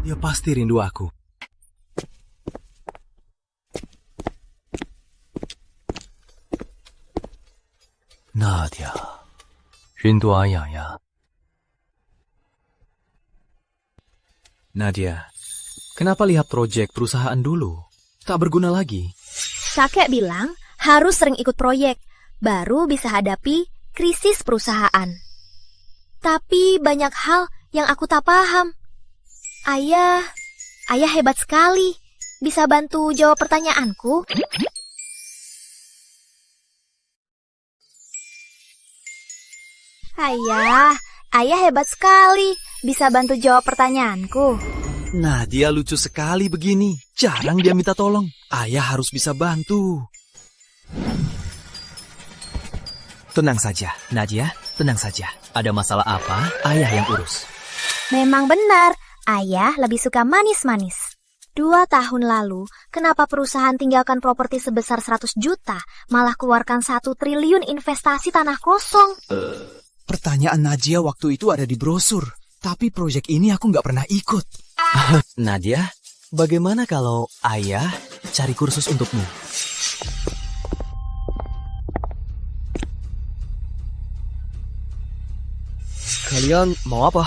Dia pasti rindu aku. Nadia, rindu ayah ya. Nadia, kenapa lihat proyek perusahaan dulu? Tak berguna lagi. Kakek bilang harus sering ikut proyek, baru bisa hadapi krisis perusahaan. Tapi banyak hal yang aku tak paham. Ayah hebat sekali. Bisa bantu jawab pertanyaanku? Ayah hebat sekali. Bisa bantu jawab pertanyaanku. Nadia lucu sekali begini. Jarang dia minta tolong. Ayah harus bisa bantu. Tenang saja, Nadia. Tenang saja. Ada masalah apa? Ayah yang urus. Memang benar, ayah lebih suka manis-manis. 2 tahun lalu, kenapa perusahaan tinggalkan properti sebesar 100 juta, malah keluarkan 1 triliun investasi tanah kosong? Pertanyaan Nadia waktu itu ada di brosur. Tapi proyek ini aku nggak pernah ikut. Nadia, bagaimana kalau ayah cari kursus untukmu? Kalian mau apa?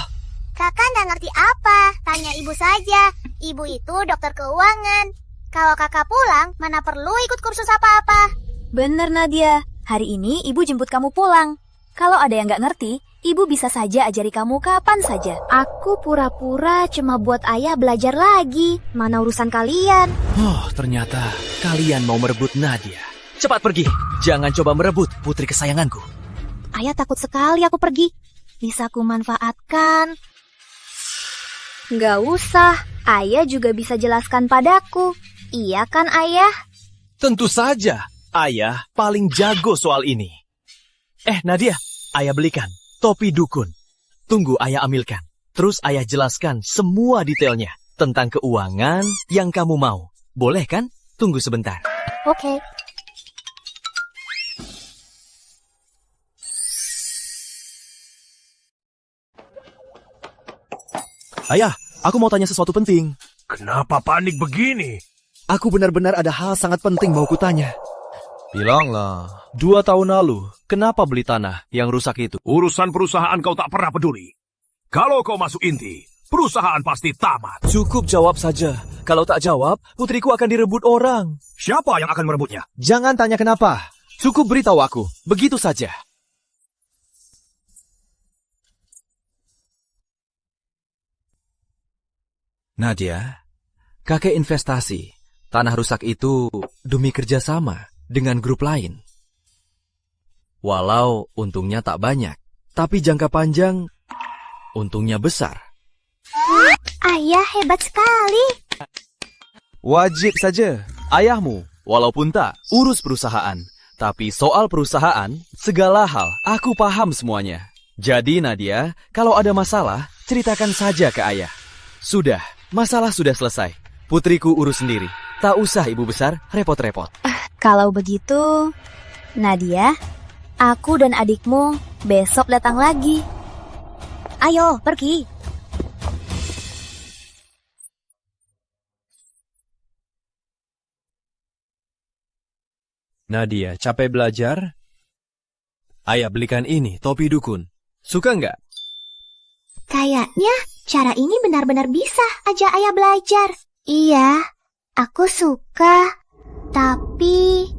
Kakak nggak ngerti apa, tanya ibu saja. Ibu itu dokter keuangan. Kalau kakak pulang, mana perlu ikut kursus apa-apa. Bener Nadia, hari ini ibu jemput kamu pulang. Kalau ada yang nggak ngerti, ibu bisa saja ajari kamu kapan saja. Aku pura-pura cuma buat ayah belajar lagi. Mana urusan kalian? Oh, ternyata kalian mau merebut Nadia. Cepat pergi, jangan coba merebut putri kesayanganku. Ayah takut sekali aku pergi. Bisa ku manfaatkan. Nggak usah, ayah juga bisa jelaskan padaku. Iya kan ayah? Tentu saja, ayah paling jago soal ini. Nadia, ayah belikan topi dukun. Tunggu ayah ambilkan. Terus ayah jelaskan semua detailnya tentang keuangan yang kamu mau. Boleh kan? Tunggu sebentar. Oke. Ayah, aku mau tanya sesuatu penting. Kenapa panik begini? Aku benar-benar ada hal sangat penting mau kutanya. Bilanglah. 2 tahun lalu, kenapa beli tanah yang rusak itu? Urusan perusahaan kau tak pernah peduli. Kalau kau masuk inti, perusahaan pasti tamat. Cukup jawab saja. Kalau tak jawab, putriku akan direbut orang. Siapa yang akan merebutnya? Jangan tanya kenapa. Cukup beritahu aku. Begitu saja. Nadia, kakek investasi. Tanah rusak itu demi kerjasama dengan grup lain. Walau untungnya tak banyak, tapi jangka panjang untungnya besar. Ayah hebat sekali. Wajib saja, ayahmu, walaupun tak urus perusahaan. Tapi soal perusahaan, segala hal aku paham semuanya. Jadi Nadia, kalau ada masalah, ceritakan saja ke ayah. Sudah, masalah sudah selesai. Putriku urus sendiri. Tak usah ibu besar repot-repot. Kalau begitu, Nadia, aku dan adikmu besok datang lagi. Ayo, pergi. Nadia, capek belajar? Ayah belikan ini, topi dukun. Suka nggak? Kayaknya cara ini benar-benar bisa ajak ayah belajar. Iya, aku suka. Tapi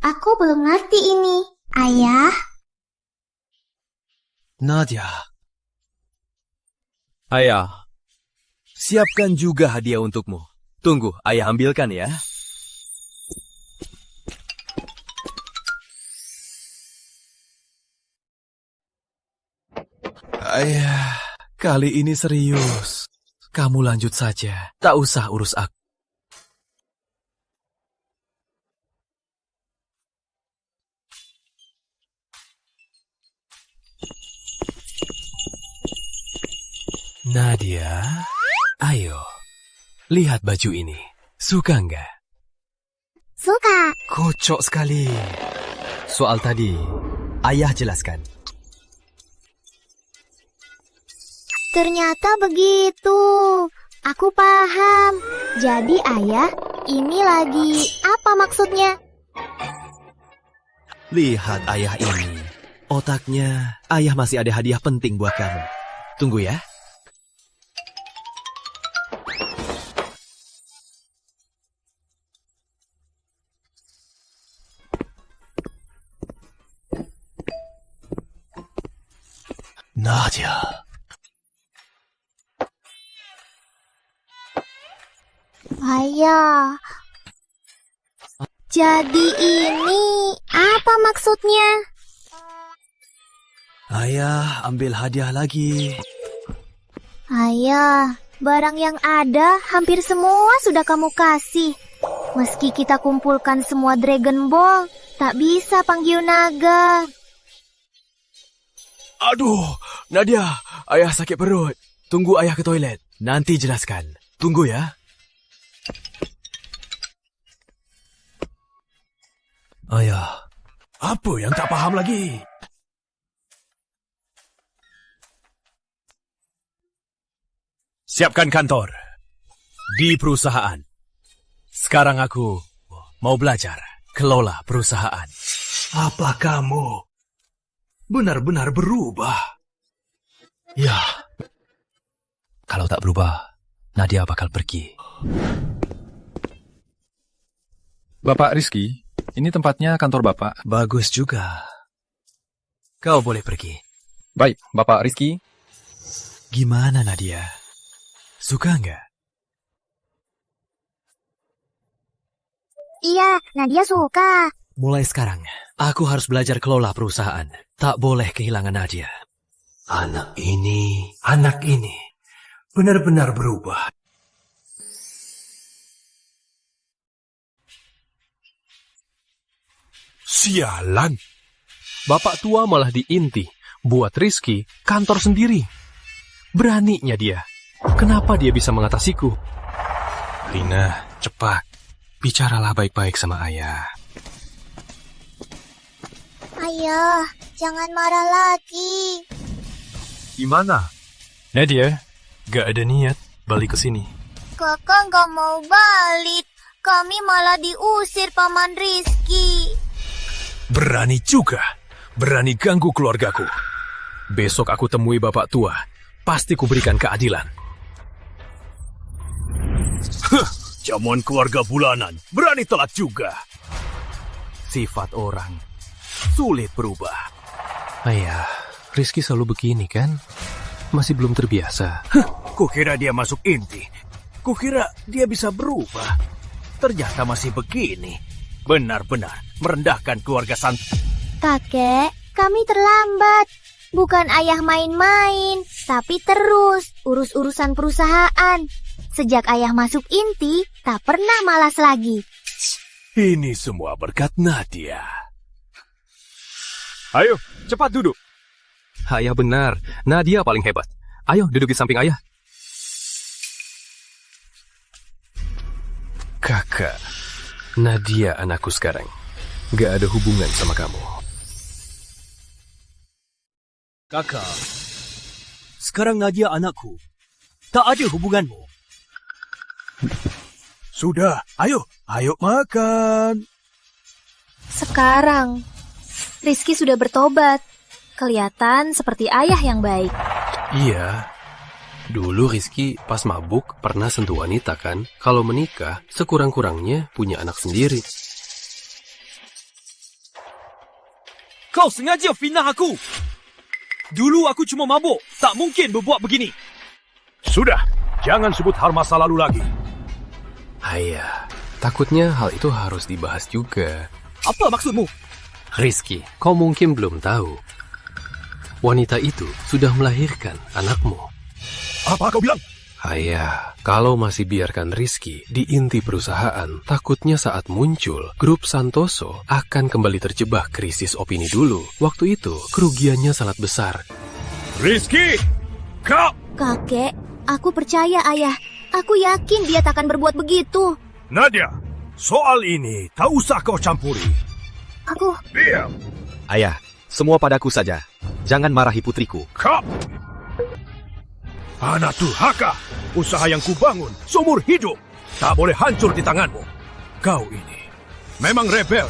aku belum ngerti ini, ayah. Nadia. Ayah, siapkan juga hadiah untukmu. Tunggu, ayah ambilkan ya. Ayah, kali ini serius. Kamu lanjut saja, tak usah urus aku. Nadia, ayo, lihat baju ini. Suka nggak? Suka. Kocok sekali. Soal tadi, ayah jelaskan. Ternyata begitu. Aku paham. Jadi ayah, ini lagi apa maksudnya? Lihat ayah ini. Otaknya, ayah masih ada hadiah penting buat kamu. Tunggu ya. Nadia. Ayah. Jadi ini apa maksudnya? Ayah, ambil hadiah lagi. Ayah, barang yang ada hampir semua sudah kamu kasih. Meski kita kumpulkan semua Dragon Ball, tak bisa panggil naga. Aduh, Nadia, ayah sakit perut. Tunggu ayah ke toilet. Nanti jelaskan. Tunggu ya. Ayah, apa yang tak paham lagi? Siapkan kantor di perusahaan. Sekarang aku mau belajar kelola perusahaan. Apa kamu benar-benar berubah? Ya, kalau tak berubah, Nadia bakal pergi. Bapak Rizky, ini tempatnya kantor Bapak. Bagus juga. Kau boleh pergi. Baik, Bapak Rizky. Gimana Nadia? Suka nggak? Iya, Nadia suka. Mulai sekarang, aku harus belajar kelola perusahaan. Tak boleh kehilangan Nadia. Anak ini benar-benar berubah. Sialan. Bapak tua malah diinti. Buat Rizky kantor sendiri. Beraninya dia. Kenapa dia bisa mengatasiku? Rina, cepat. Bicaralah baik-baik sama ayah. Ayah, jangan marah lagi. Gimana? Nadia, gak ada niat balik ke sini. Kakak gak mau balik. Kami malah diusir Paman Rizky. Berani juga. Berani ganggu keluargaku. Besok aku temui bapak tua. Pasti kuberikan keadilan. Jamuan keluarga bulanan. Berani telat juga. Sifat orang sulit berubah. Ayah, Rizky selalu begini kan? Masih belum terbiasa. Kukira dia masuk inti. Kukira dia bisa berubah. Ternyata masih begini. Benar-benar merendahkan keluarga Kakek, kami terlambat. Bukan ayah main-main, tapi terus urus-urusan perusahaan. Sejak ayah masuk inti, tak pernah malas lagi. Ini semua berkat Nadia. Ayo, cepat duduk. Ayah benar, Nadia paling hebat. Ayo, duduk di samping ayah. Kakak, Nadia anakku sekarang. Gak ada hubungan sama kamu. Kakak, sekarang Nadia anakku. Tak ada hubunganmu. Sudah, ayo makan. Sekarang, Rizky sudah bertobat. Kelihatan seperti ayah yang baik. Iya. Dulu Rizky pas mabuk pernah sentuh wanita kan? Kalau menikah, sekurang-kurangnya punya anak sendiri. Kau sengaja fitnah aku. Dulu aku cuma mabuk. Tak mungkin berbuat begini. Sudah, jangan sebut hal masa lalu lagi. Ayah, takutnya hal itu harus dibahas juga. Apa maksudmu? Rizky, kau mungkin belum tahu. Wanita itu sudah melahirkan anakmu. Apa kau bilang? Ayah, kalau masih biarkan Rizky di inti perusahaan, takutnya saat muncul, grup Santoso akan kembali terjebak krisis opini dulu. Waktu itu, kerugiannya sangat besar. Rizky, kau... Kakek, aku percaya ayah. Aku yakin dia tak akan berbuat begitu. Nadia, soal ini tak usah kau campuri. Aku... Diam. Ayah, semua padaku saja. Jangan marahi putriku. Kau... Anak durhaka, usaha yang kubangun seumur hidup tak boleh hancur di tanganmu. Kau ini memang rebel,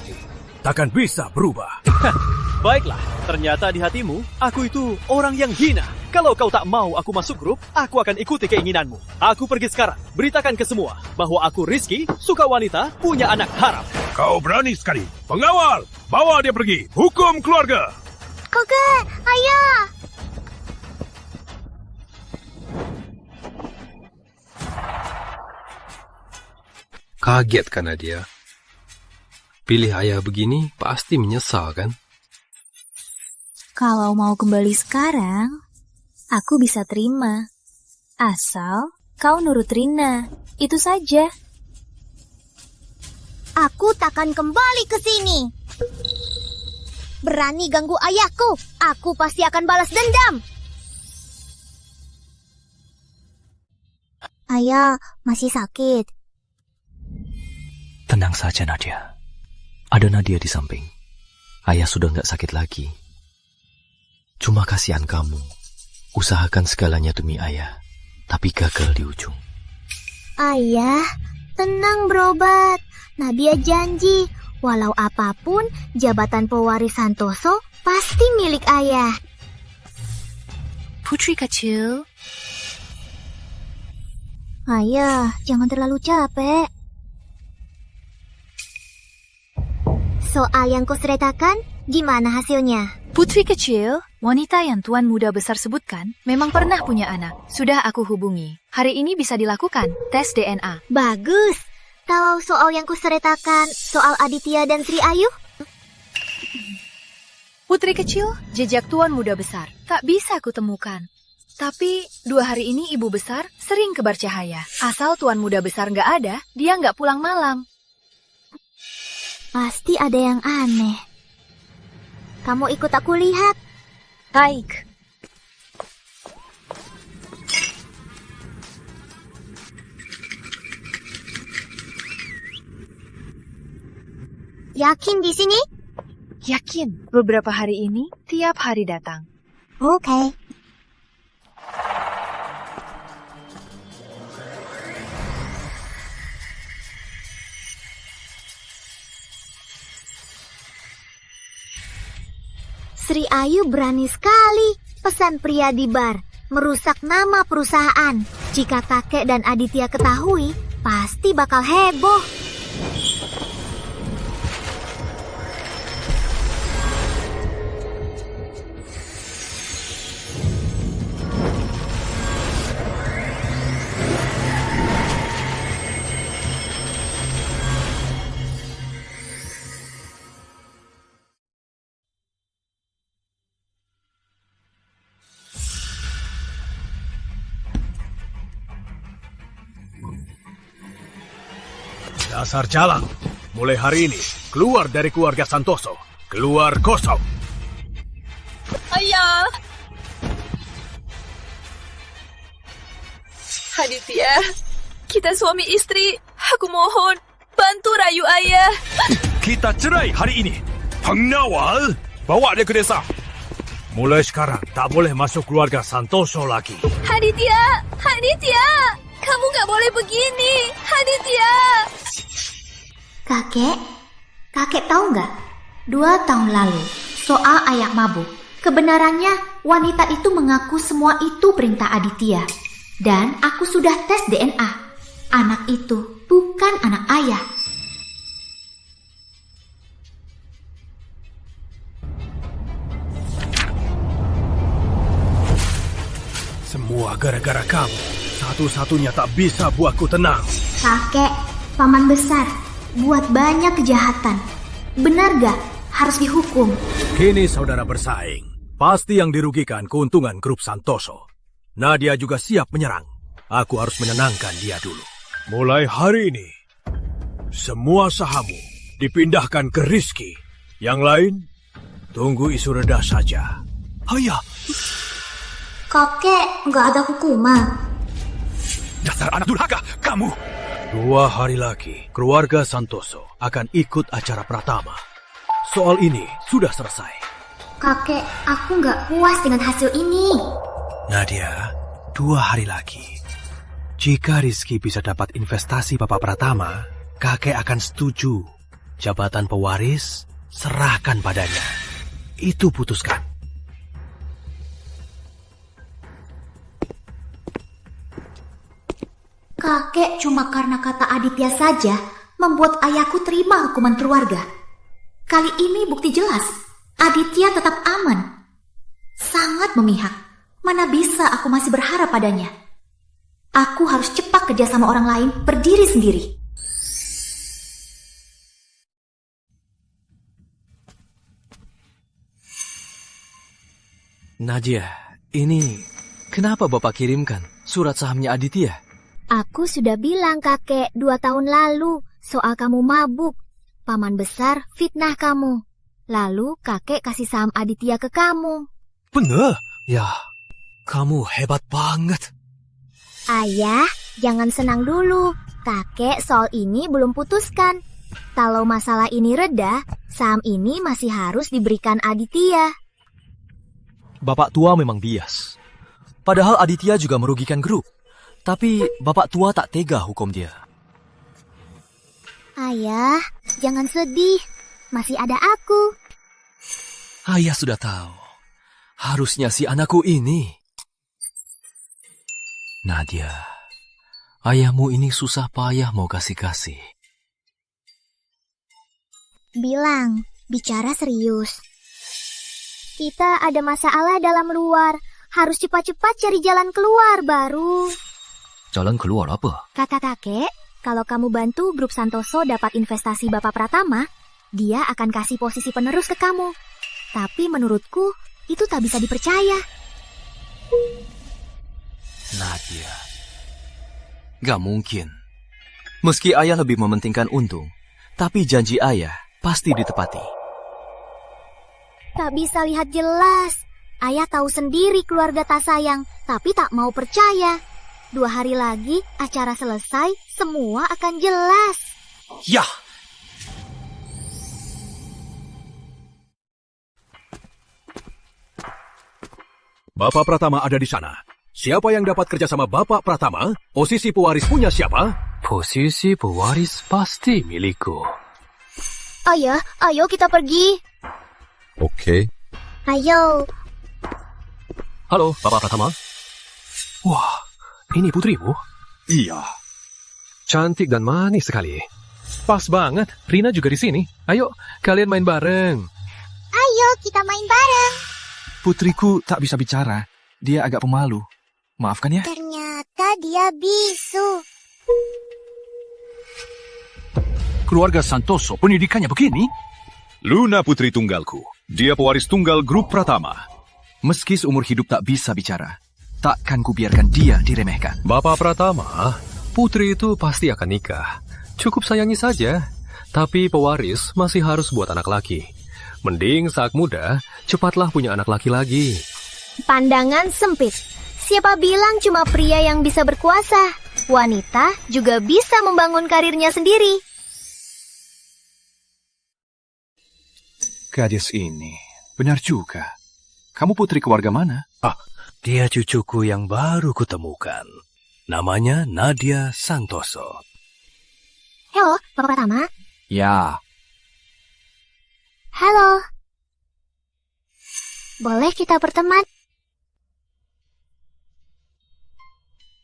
takkan bisa berubah. Baiklah, ternyata di hatimu, aku itu orang yang hina. Kalau kau tak mau aku masuk grup, aku akan ikuti keinginanmu. Aku pergi sekarang, beritakan ke semua bahwa aku Rizky, suka wanita, punya anak haram. Kau berani sekali. Pengawal, bawa dia pergi. Hukum keluarga. Kakek, ayah. Kaget kan Nadia? Pilih ayah begini pasti menyesal kan? Kalau mau kembali sekarang, aku bisa terima. Asal kau nurut Rina, itu saja. Aku takkan kembali ke sini. Berani ganggu ayahku, aku pasti akan balas dendam. Ayah, masih sakit. Tenang saja Nadia. Ada Nadia di samping. Ayah sudah nggak sakit lagi. Cuma kasihan kamu. Usahakan segalanya demi ayah, tapi gagal di ujung. Ayah, tenang berobat. Nadia janji, walau apapun, jabatan pewaris Santoso pasti milik ayah. Putri kecil. Ayah, jangan terlalu capek. Soal yang kau ceritakan, gimana hasilnya? Putri kecil, wanita yang Tuan Muda Besar sebutkan, memang pernah punya anak. Sudah aku hubungi. Hari ini bisa dilakukan tes DNA. Bagus. Kalau soal yang kau ceritakan, soal Aditya dan Sri Ayu? Putri kecil, jejak Tuan Muda Besar. Tak bisa aku temukan. Tapi 2 hari ini ibu besar sering kebar cahaya. Asal Tuan Muda Besar nggak ada, dia nggak pulang malam. Pasti ada yang aneh. Kamu ikut aku lihat. Baik. Yakin di sini? Yakin. Beberapa hari ini, tiap hari datang. Oke. Sri Ayu berani sekali pesan pria di bar, merusak nama perusahaan. Jika kakek dan Aditya ketahui, pasti bakal heboh. Dasar jalan. Mulai hari ini, keluar dari keluarga Santoso. Keluar kosong. Ayah. Aditya, kita suami istri. Aku mohon, bantu rayu ayah. Kita cerai hari ini. Pengawal, bawa dia ke desa. Mulai sekarang tak boleh masuk keluarga Santoso lagi. Aditya, kamu nggak boleh begini. Aditya. Kakek tahu nggak? 2 tahun lalu, soal ayah mabuk. Kebenarannya, wanita itu mengaku semua itu perintah Aditya. Dan aku sudah tes DNA. Anak itu bukan anak ayah. Semua gara-gara kamu. Satu-satunya tak bisa buatku tenang. Kakek, paman besar, buat banyak kejahatan. Benar gak harus dihukum? Kini saudara bersaing. Pasti yang dirugikan keuntungan grup Santoso. Nadia juga siap menyerang. Aku harus menenangkan dia dulu. Mulai hari ini, semua sahammu dipindahkan ke Rizky. Yang lain, tunggu isu reda saja. Ayah! Kakek, nggak ada hukuman. Dasar anak durhaka, kamu! 2 hari lagi, keluarga Santoso akan ikut acara Pratama. Soal ini sudah selesai. Kakek, aku nggak puas dengan hasil ini. Nadia, 2 hari lagi. Jika Rizky bisa dapat investasi Bapak Pratama, kakek akan setuju. Jabatan pewaris, serahkan padanya. Itu putuskan. Kakek cuma karena kata Aditya saja membuat ayahku terima hukuman keluarga. Kali ini bukti jelas, Aditya tetap aman. Sangat memihak. Mana bisa aku masih berharap padanya. Aku harus cepat kerja sama orang lain, berdiri sendiri. Nadia, ini kenapa Bapak kirimkan surat sahamnya Aditya? Aku sudah bilang kakek 2 tahun lalu soal kamu mabuk. Paman besar fitnah kamu. Lalu kakek kasih saham Aditya ke kamu. Benar? Ya, kamu hebat banget. Ayah, jangan senang dulu. Kakek soal ini belum putuskan. Kalau masalah ini reda, saham ini masih harus diberikan Aditya. Bapak tua memang bias. Padahal Aditya juga merugikan grup. Tapi bapak tua tak tega hukum dia. Ayah, jangan sedih. Masih ada aku. Ayah sudah tahu. Harusnya si anakku ini. Nadia, ayahmu ini susah payah mau kasih-kasih. Bilang, bicara serius. Kita ada masalah dalam luar. Harus cepat-cepat cari jalan keluar baru. Jalan keluar apa? Kata kakek, kalau kamu bantu grup Santoso dapat investasi Bapak Pratama, dia akan kasih posisi penerus ke kamu. Tapi menurutku, itu tak bisa dipercaya. Nadia, gak mungkin. Meski ayah lebih mementingkan untung, tapi janji ayah pasti ditepati. Tak bisa lihat jelas. Ayah tahu sendiri keluarga tak sayang, tapi tak mau percaya. 2 hari lagi, acara selesai, semua akan jelas. Ya! Bapak Pratama ada di sana. Siapa yang dapat kerja sama Bapak Pratama? Posisi pewaris punya siapa? Posisi pewaris pasti milikku. Ayah, ayo kita pergi. Oke. Ayo. Halo, Bapak Pratama. Wah, ini putrimu? Iya. Cantik dan manis sekali. Pas banget, Rina juga di sini. Ayo, kalian main bareng. Ayo, kita main bareng. Putriku tak bisa bicara. Dia agak pemalu. Maafkan ya. Ternyata dia bisu. Keluarga Santoso pendidikannya begini? Luna putri tunggalku. Dia pewaris tunggal grup Pratama. Meski seumur hidup tak bisa bicara, takkan kubiarkan dia diremehkan. Bapak Pratama, putri itu pasti akan nikah. Cukup sayangi saja. Tapi pewaris masih harus buat anak laki. Mending saat muda, cepatlah punya anak laki lagi. Pandangan sempit. Siapa bilang cuma pria yang bisa berkuasa? Wanita juga bisa membangun karirnya sendiri. Gadis ini benar juga. kamu putri keluarga mana? Dia cucuku yang baru kutemukan. Namanya Nadia Santoso. Halo, Bapak Pratama. Ya. Halo. Boleh kita berteman?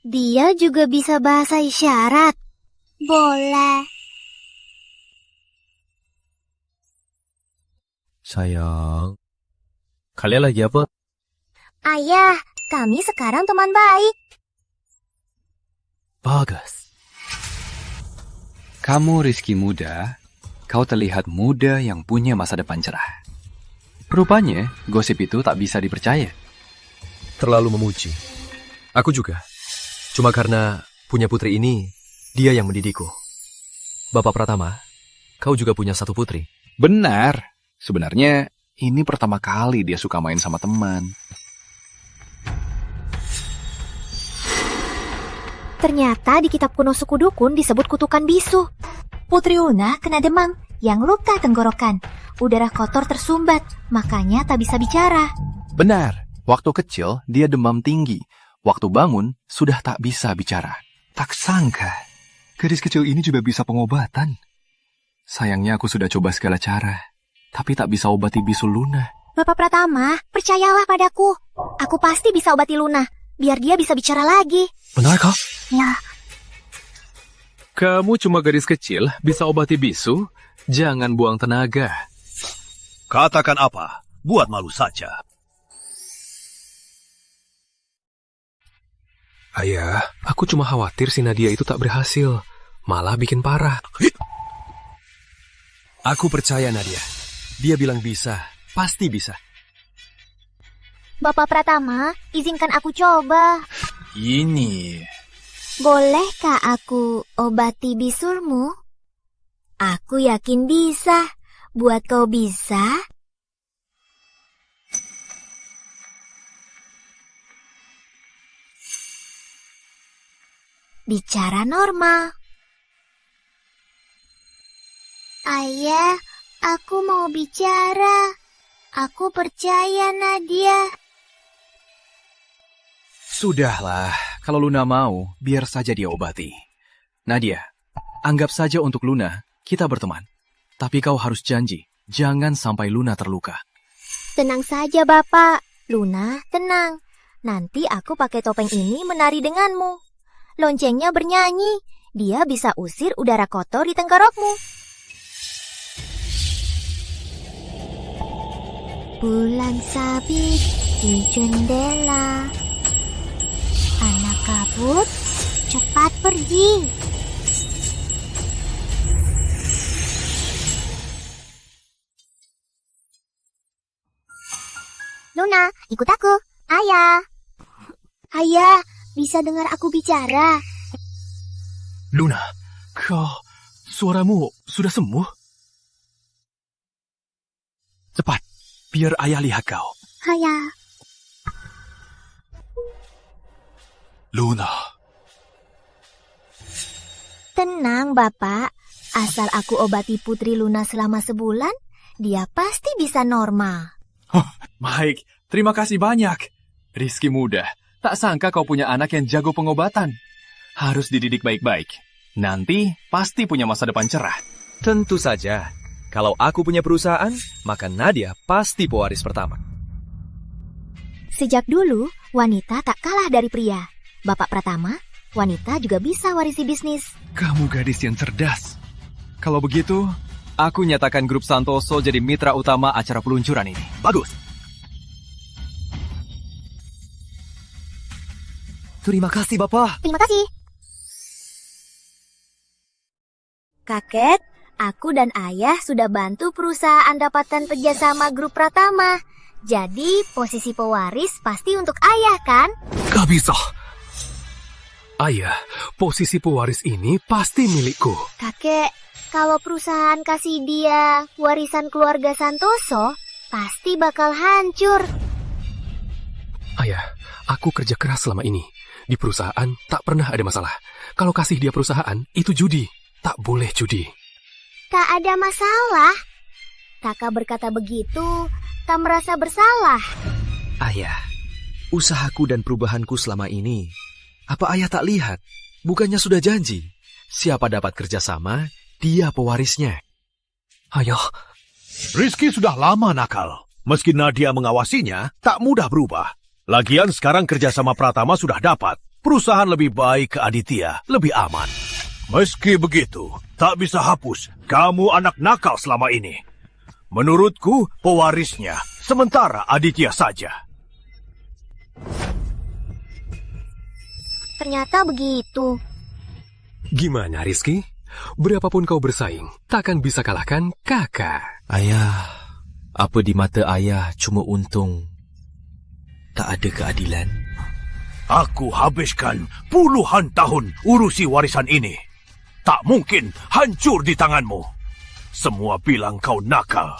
Dia juga bisa bahasa isyarat. Boleh. Sayang, kalian lagi apa? Ayah, kami sekarang teman baik. Bagus. Kamu Rizky muda, kau terlihat muda yang punya masa depan cerah. Rupanya, gosip itu tak bisa dipercaya. Terlalu memuji. Aku juga. Cuma karena punya putri ini, dia yang mendidikku. Bapak Pratama, kau juga punya satu putri. Benar. Sebenarnya, ini pertama kali dia suka main sama teman. Ternyata di kitab kuno suku dukun disebut kutukan bisu. Putri Luna kena demam yang luka tenggorokan. Udara kotor tersumbat, makanya tak bisa bicara. Benar. Waktu kecil, dia demam tinggi. Waktu bangun, sudah tak bisa bicara. Tak sangka, gadis kecil ini juga bisa pengobatan. Sayangnya aku sudah coba segala cara, tapi tak bisa obati bisul Luna. Bapak Pratama, percayalah padaku. Aku pasti bisa obati Luna, biar dia bisa bicara lagi. Benarkah? Ya. Kamu cuma gadis kecil, bisa obati bisu? Jangan buang tenaga. Katakan apa? Buat malu saja. Ayah, aku cuma khawatir si Nadia itu tak berhasil. Malah bikin parah. Aku percaya Nadia. Dia bilang bisa. Pasti bisa. Bapak Pratama, izinkan aku coba. Ini. Bolehkah aku obati bisulmu? Aku yakin bisa. Buat kau bisa? Bicara normal. Ayah, aku mau bicara. Aku percaya Nadia. Sudahlah, kalau Luna mau, biar saja dia obati. Nadia, anggap saja untuk Luna, kita berteman. Tapi kau harus janji, jangan sampai Luna terluka. Tenang saja, Bapak. Luna, tenang. Nanti aku pakai topeng ini menari denganmu. Loncengnya bernyanyi. Dia bisa usir udara kotor di tenggorokmu. Bulan sabit di jendela. Anak kabut, cepat pergi. Luna, ikut aku. Ayah. Ayah, bisa dengar aku bicara? Luna, suaramu sudah sembuh? Cepat, biar ayah lihat kau. Ayah. Luna. Tenang, Bapak. Asal aku obati Putri Luna selama sebulan, dia pasti bisa normal. Baik, terima kasih banyak. Rizky muda, tak sangka kau punya anak yang jago pengobatan. Harus dididik baik-baik. Nanti pasti punya masa depan cerah. Tentu saja. Kalau aku punya perusahaan, maka Nadia pasti pewaris pertama. Sejak dulu, wanita tak kalah dari pria. Bapak Pratama, wanita juga bisa warisi bisnis. Kamu gadis yang cerdas. Kalau begitu, aku nyatakan grup Santoso jadi mitra utama acara peluncuran ini. Bagus. Terima kasih, Bapak. Terima kasih. Kakek, aku dan ayah sudah bantu perusahaan dapatkan kerjasama grup Pratama. Jadi, posisi pewaris pasti untuk ayah, kan? Gak bisa. Ayah, posisi pewaris ini pasti milikku. Kakek, kalau perusahaan kasih dia warisan keluarga Santoso, pasti bakal hancur. Ayah, aku kerja keras selama ini. Di perusahaan tak pernah ada masalah. Kalau kasih dia perusahaan, itu judi. Tak boleh judi. Tak ada masalah. Kakak berkata begitu, tak merasa bersalah. Ayah, usahaku dan perubahanku selama ini, apa ayah tak lihat? Bukannya sudah janji, siapa dapat kerjasama, dia pewarisnya. Ayah, Rizky sudah lama nakal. Meski Nadia mengawasinya, tak mudah berubah. Lagian sekarang kerjasama Pratama sudah dapat. Perusahaan lebih baik ke Aditya, lebih aman. Meski begitu, tak bisa hapus kamu anak nakal selama ini. Menurutku, pewarisnya sementara Aditya saja. Ternyata begitu. Gimana, Rizky? Berapapun kau bersaing, takkan bisa kalahkan kakak. Ayah, apa di mata ayah cuma untung? Tak ada keadilan? Aku habiskan puluhan tahun urusi warisan ini. Tak mungkin hancur di tanganmu. Semua bilang kau nakal.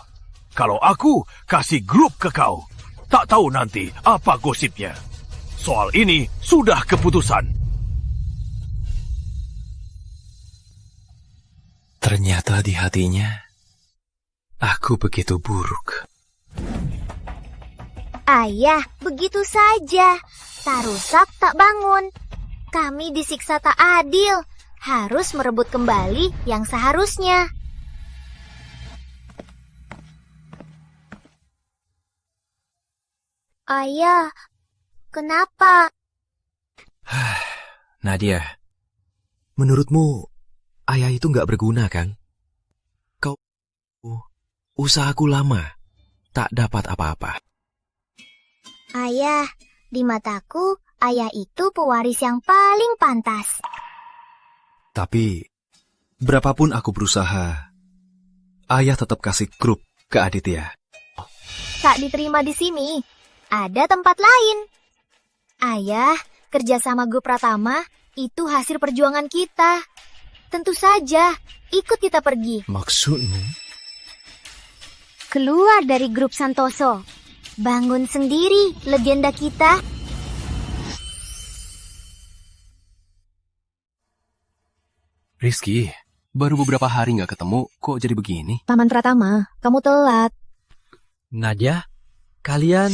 Kalau aku kasih grup ke kau, tak tahu nanti apa gosipnya. Soal ini sudah keputusan. Ternyata di hatinya, aku begitu buruk. Ayah, begitu saja. Tak rusak, tak bangun. Kami disiksa tak adil. Harus merebut kembali yang seharusnya. Ayah, kenapa? Nadia, menurutmu ayah itu nggak berguna kan? Usahaku lama, tak dapat apa-apa. Ayah, di mataku, ayah itu pewaris yang paling pantas. Tapi, berapapun aku berusaha, ayah tetap kasih grup ke Aditya. Tak diterima di sini. Ada tempat lain. Ayah, kerjasama grup Pratama itu hasil perjuangan kita. Tentu saja, ikut kita pergi. Maksudmu? Keluar dari grup Santoso. Bangun sendiri legenda kita. Rizky, baru beberapa hari nggak ketemu, kok jadi begini? Paman Pratama, kamu telat. Nadia, kalian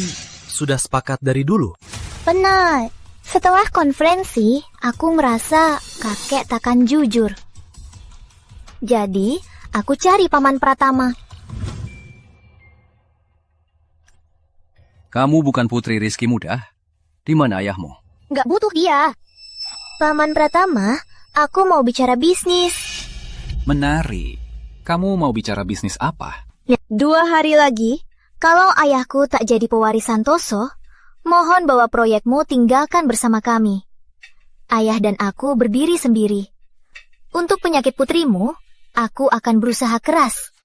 sudah sepakat dari dulu? Benar. Setelah konferensi, aku merasa kakek takkan jujur. Jadi, aku cari Paman Pratama. Kamu bukan putri Rizky muda? Di mana ayahmu? Nggak butuh dia. Paman Pratama, aku mau bicara bisnis. Menarik. Kamu mau bicara bisnis apa? 2 hari lagi, kalau ayahku tak jadi pewaris Santoso, mohon bawa proyekmu tinggalkan bersama kami. Ayah dan aku berdiri sendiri. Untuk penyakit putrimu, aku akan berusaha keras.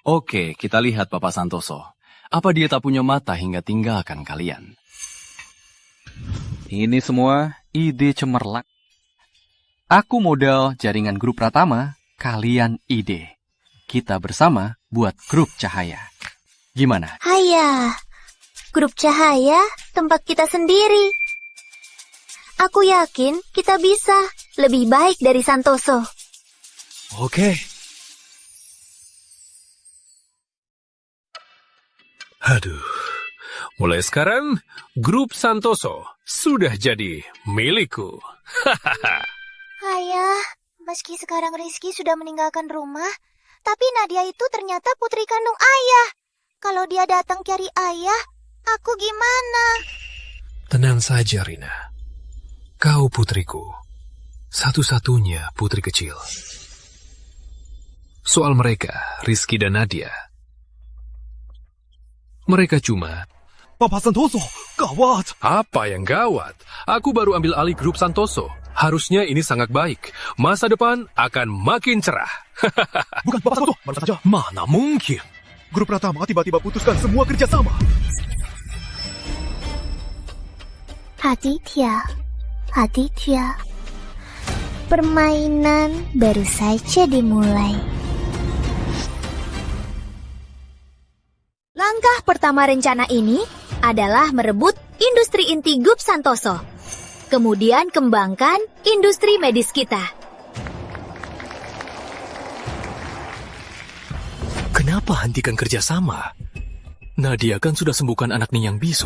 Oke, kita lihat Bapak Santoso. Apa dia tak punya mata hingga tinggalkan kalian? Ini semua ide cemerlang. Aku modal jaringan grup Pratama, kalian ide. Kita bersama buat grup Cahaya. Gimana? Hayah, grup Cahaya tempat kita sendiri. Aku yakin kita bisa lebih baik dari Santoso. Oke. Aduh, mulai sekarang grup Santoso sudah jadi milikku. Ayah, meski sekarang Rizky sudah meninggalkan rumah, tapi Nadia itu ternyata putri kandung ayah. Kalau dia datang cari ayah, aku gimana? Tenang saja, Rina. Kau putriku. Satu-satunya putri kecil. Soal mereka, Rizky dan Nadia. Mereka cuma... Papa Santoso, gawat! Apa yang gawat? Aku baru ambil alih grup Santoso. Harusnya ini sangat baik. Masa depan akan makin cerah. Bukan Papa Santoso, baru saja. Mana mungkin? Grup Pratama tiba-tiba putuskan semua kerjasama. Aditya. Permainan baru saja dimulai. Langkah pertama rencana ini adalah merebut industri inti grup Santoso. Kemudian kembangkan industri medis kita. Kenapa hentikan kerjasama? Nadia kan sudah sembuhkan anak Ninyang Bisu.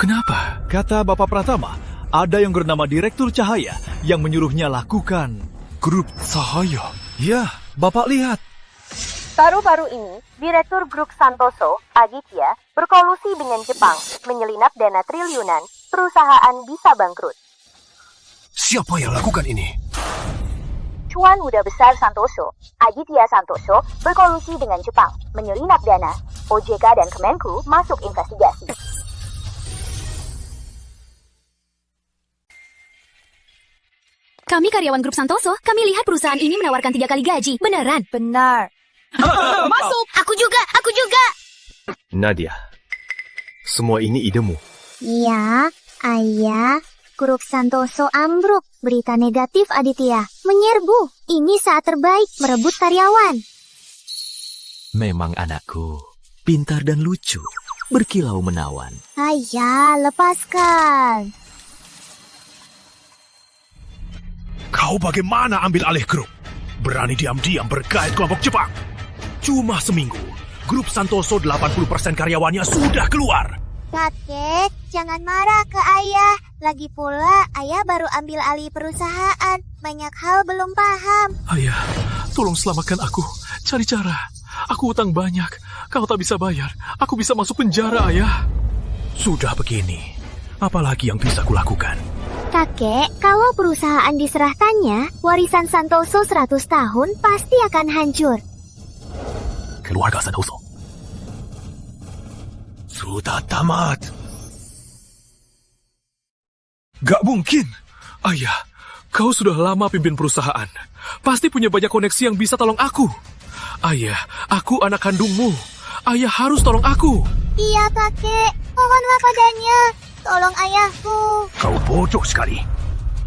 Kenapa? Kata Bapak Pratama, ada yang bernama Direktur Cahaya yang menyuruhnya lakukan grup Cahaya. Ya, Bapak lihat. Baru-baru ini, Direktur Grup Santoso, Aditya, berkolusi dengan Jepang, menyelinap dana triliunan, perusahaan bisa bangkrut. Siapa yang lakukan ini? Tuan Muda Besar Santoso, Aditya Santoso, berkolusi dengan Jepang, menyelinap dana. OJK dan Kemenku masuk investigasi. Kami karyawan grup Santoso, kami lihat perusahaan ini menawarkan 3 kali gaji. Beneran? Benar. Masuk! Aku juga! Nadia, semua ini idemu. Iya, Ayah. Grup Santoso ambruk. Berita negatif Aditya. Menyerbu. Ini saat terbaik merebut karyawan. Memang anakku, pintar dan lucu, berkilau menawan. Ayah, lepaskan. Kau bagaimana ambil alih grup? Berani diam-diam berkait kelompok Jepang. Cuma seminggu, grup Santoso 80% karyawannya sudah keluar. Kakek, jangan marah ke Ayah. Lagi pula, Ayah baru ambil alih perusahaan. Banyak hal belum paham. Ayah, tolong selamatkan aku. Cari cara. Aku utang banyak. Kalau tak bisa bayar, aku bisa masuk penjara, Ayah. Sudah begini, apalagi yang bisa kulakukan? Kakek, kalau perusahaan diserahkannya, warisan Santoso 100 tahun pasti akan hancur. Keluarga Santoso sudah tamat. Gak mungkin. Ayah, kau sudah lama pimpin perusahaan. Pasti punya banyak koneksi yang bisa tolong aku. Ayah, aku anak kandungmu. Ayah harus tolong aku. Iya, kakek. Mohonlah padanya. Tolong ayahku. Kau bodoh sekali.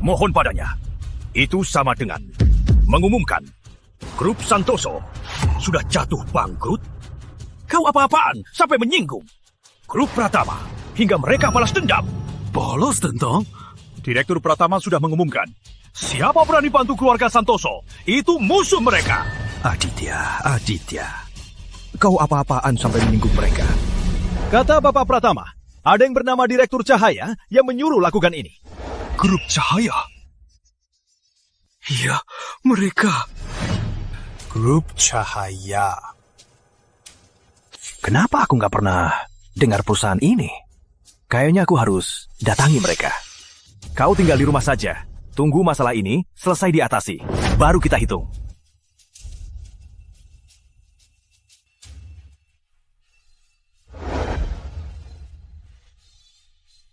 Mohon padanya. Itu sama dengan mengumumkan grup Santoso sudah jatuh bangkrut. Kau apa-apaan sampai menyinggung grup Pratama hingga mereka balas dendam. Balas dendam? Direktur Pratama sudah mengumumkan, siapa berani bantu keluarga Santoso, itu musuh mereka. Aditya, kau apa-apaan sampai menyinggung mereka? Kata Bapak Pratama, ada yang bernama Direktur Cahaya yang menyuruh lakukan ini. Grup Cahaya? Iya, mereka. Grup Cahaya. Kenapa aku nggak pernah dengar perusahaan ini? Kayaknya aku harus datangi mereka. Kau tinggal di rumah saja. Tunggu masalah ini selesai diatasi. Baru kita hitung.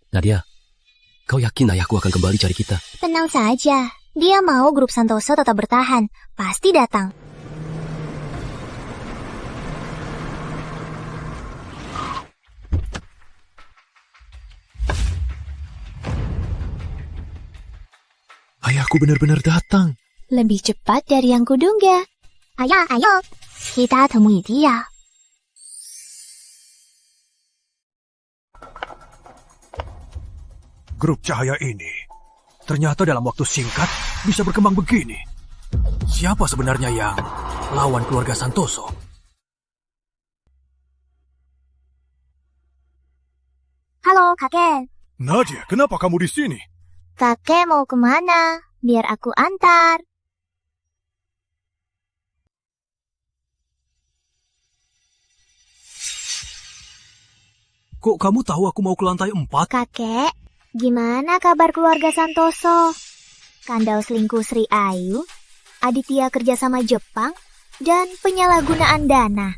Nadia, kau yakin ayahku akan kembali cari kita? Tenang saja. Dia mau grup Santoso tetap bertahan. Pasti datang. Ayahku benar-benar datang. Lebih cepat dari yang kuduga. Ayah, ayo. Kita temui dia. Grup Cahaya ini ternyata dalam waktu singkat bisa berkembang begini. Siapa sebenarnya yang lawan keluarga Santoso? Halo, kakek. Nadia, kenapa kamu di sini? Kakek mau kemana? Biar aku antar. Kok kamu tahu aku mau ke lantai 4? Kakek, gimana kabar keluarga Santoso? Kandau selingkuh Sri Ayu, Aditya kerja sama Jepang, dan penyalahgunaan dana.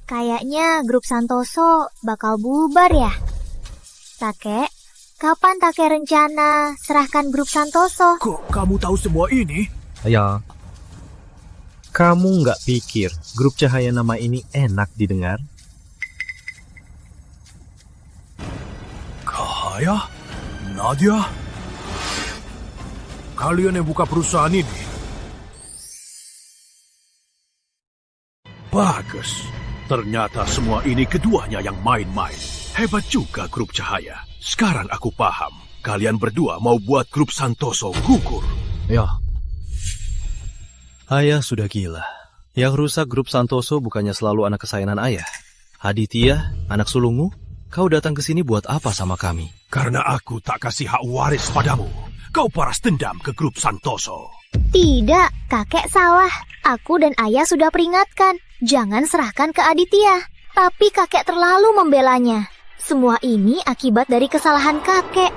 Kayaknya grup Santoso bakal bubar ya. Kakek, kapan kakek rencana serahkan grup Santoso? Kok kamu tahu semua ini? Ya, kamu nggak pikir grup Cahaya nama ini enak didengar? Cahaya? Nadia? Kalian yang buka perusahaan ini? Bagus. Ternyata semua ini keduanya yang main-main. Hebat juga grup Cahaya. Sekarang aku paham. Kalian berdua mau buat grup Santoso gugur. Ya. Ayah sudah gila. Yang rusak grup Santoso bukannya selalu anak kesayangan ayah. Aditya, anak sulungmu, kau datang ke sini buat apa sama kami? Karena aku tak kasih hak waris padamu. Kau balas dendam ke grup Santoso. Tidak, kakek salah. Aku dan ayah sudah peringatkan. Jangan serahkan ke Aditya. Tapi kakek terlalu membelanya. Semua ini akibat dari kesalahan kakek.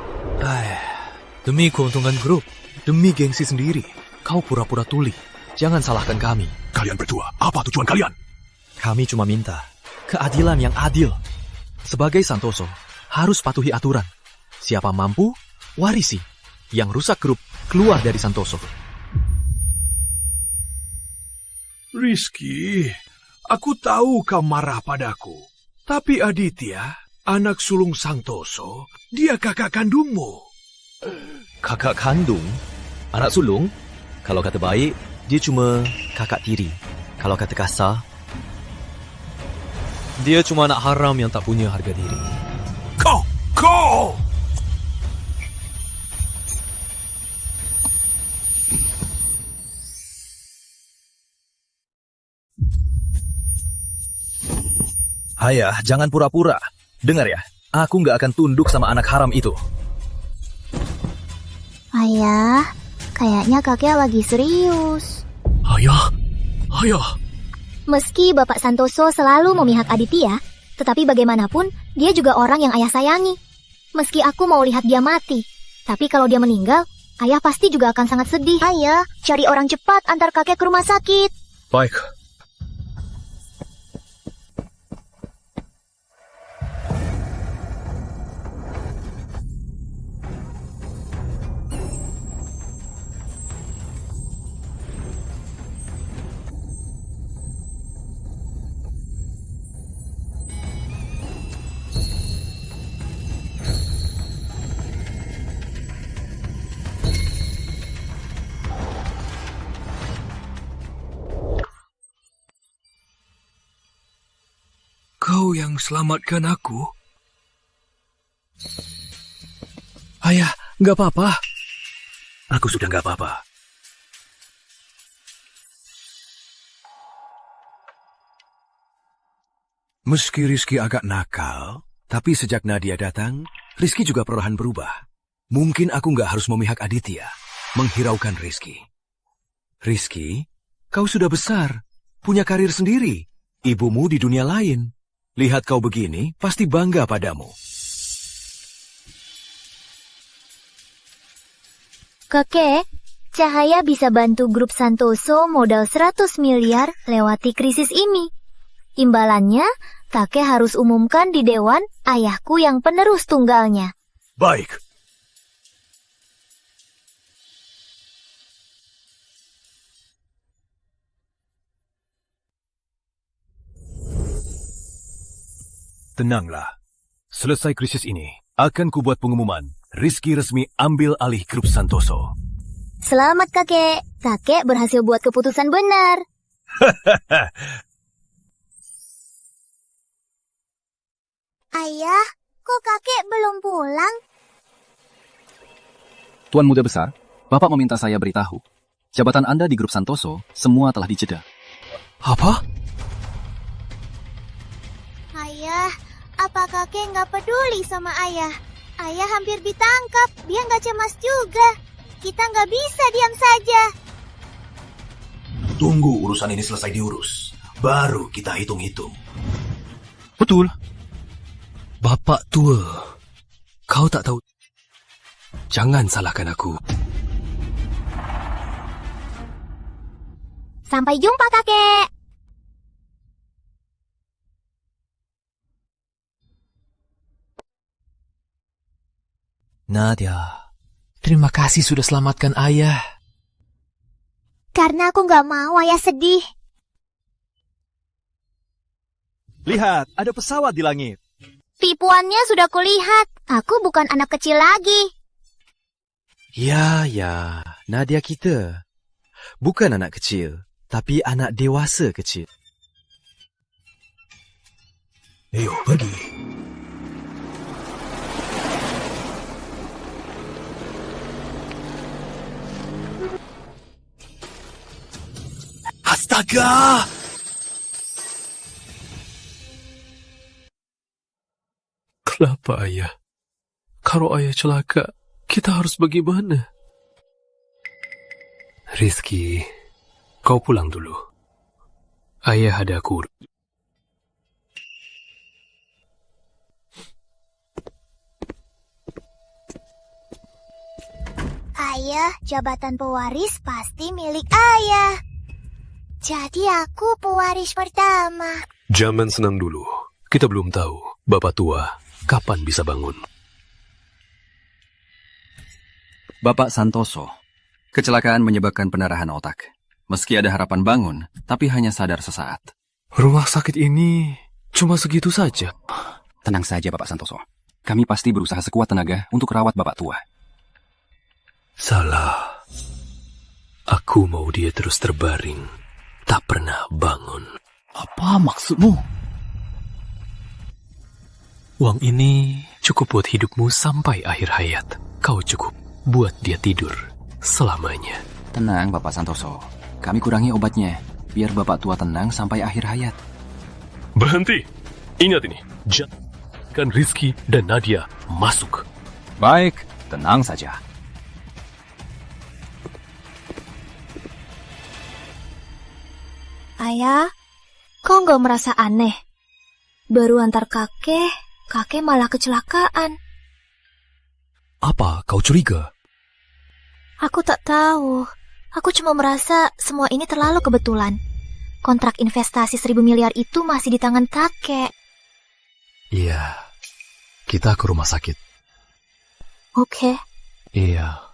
Demi keuntungan grup, demi gengsi sendiri, kau pura-pura tuli. Jangan salahkan kami. Kalian berdua, apa tujuan kalian? Kami cuma minta keadilan yang adil. Sebagai Santoso, harus patuhi aturan. Siapa mampu, warisi. Yang rusak grup, keluar dari Santoso. Rizky, aku tahu kau marah padaku. Tapi Aditya, anak sulung Santoso, dia kakak kandungmu. Kakak kandung? Anak sulung? Kalau kata baik, dia cuma kakak tiri. Kalau kata kasar, dia cuma anak haram yang tak punya harga diri. Kau! Ayah, jangan pura-pura. Dengar ya, aku nggak akan tunduk sama anak haram itu. Ayah, kayaknya kakek lagi serius. Ayah. Meski Bapak Santoso selalu memihak Aditya, tetapi bagaimanapun dia juga orang yang ayah sayangi. Meski aku mau lihat dia mati, tapi kalau dia meninggal, ayah pasti juga akan sangat sedih. Ayah, cari orang cepat antar kakek ke rumah sakit. Baik. Kau yang selamatkan aku? Ayah, nggak apa-apa. Aku sudah nggak apa-apa. Meski Rizky agak nakal, tapi sejak Nadia datang, Rizky juga perlahan berubah. Mungkin aku nggak harus memihak Aditya, menghiraukan Rizky. Rizky, kau sudah besar, punya karir sendiri, ibumu di dunia lain. Lihat kau begini, pasti bangga padamu. Kakek, Cahaya bisa bantu grup Santoso modal 100 miliar lewati krisis ini. Imbalannya, kakek harus umumkan di dewan ayahku yang penerus tunggalnya. Baik. Tenanglah. Selesai krisis ini, akan kubuat pengumuman. Rizky resmi ambil alih grup Santoso. Selamat kakek. Kakek berhasil buat keputusan benar. Ayah, kok kakek belum pulang? Tuan Muda Besar, Bapak meminta saya beritahu. Jabatan Anda di grup Santoso semua telah dijeda. Apa? Ayah, apa kakek nggak peduli sama ayah? Ayah hampir ditangkap, dia nggak cemas juga. Kita nggak bisa diam saja. Tunggu urusan ini selesai diurus. Baru kita hitung-hitung. Betul. Bapak tua, kau tak tahu. Jangan salahkan aku. Sampai jumpa kakek. Nadia, terima kasih sudah selamatkan ayah. Karena aku nggak mau ayah sedih. Lihat, ada pesawat di langit. Tipuannya sudah kulihat. Aku bukan anak kecil lagi. Ya, Nadia kita. Bukan anak kecil, tapi anak dewasa kecil. Ayo, pergi. Astaga! Maaflah Pak Ayah. Kalau Ayah celaka, kita harus bagaimana? Rizky, kau pulang dulu. Ayah ada aku. Ayah, jabatan pewaris pasti milik ayah. Jadi aku pewaris pertama. Jangan senang dulu. Kita belum tahu, Bapak tua, kapan bisa bangun. Bapak Santoso, kecelakaan menyebabkan pendarahan otak. Meski ada harapan bangun, tapi hanya sadar sesaat. Rumah sakit ini cuma segitu saja. Tenang saja Bapak Santoso. Kami pasti berusaha sekuat tenaga untuk rawat Bapak tua. Salah. Aku mau dia terus terbaring, tak pernah bangun. Apa maksudmu? Uang ini cukup buat hidupmu sampai akhir hayat. Kau cukup buat dia tidur selamanya. Tenang Bapak Santoso. Kami kurangi obatnya, biar Bapak tua tenang sampai akhir hayat. Berhenti. Ingat ini. Jangan Rizky dan Nadia masuk. Baik, tenang saja. Ayah, kok nggak merasa aneh? Baru antar kakek malah kecelakaan. Apa kau curiga? Aku tak tahu. Aku cuma merasa semua ini terlalu kebetulan. Kontrak investasi 1.000 miliar itu masih di tangan kakek. Iya, kita ke rumah sakit. Oke. Iya.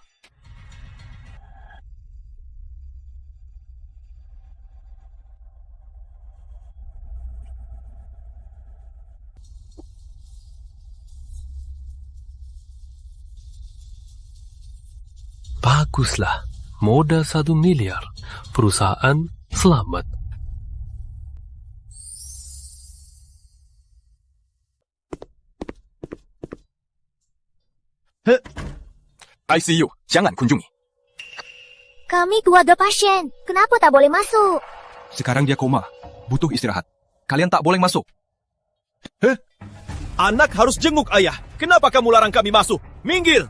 Baguslah, modal 1 miliar, perusahaan selamat. ICU, jangan kunjungi. Kami keluarga pasien, kenapa tak boleh masuk? Sekarang dia koma, butuh istirahat. Kalian tak boleh masuk. Anak harus jenguk ayah. Kenapa kamu larang kami masuk? Minggir!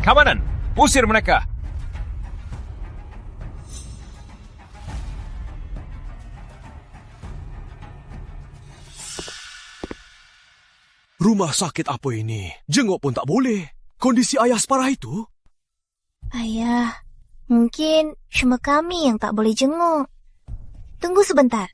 Kamanan, usir mereka. Rumah sakit apa ini? Jenguk pun tak boleh. Kondisi ayah separah itu? Ayah, mungkin cuma kami yang tak boleh jenguk. Tunggu sebentar.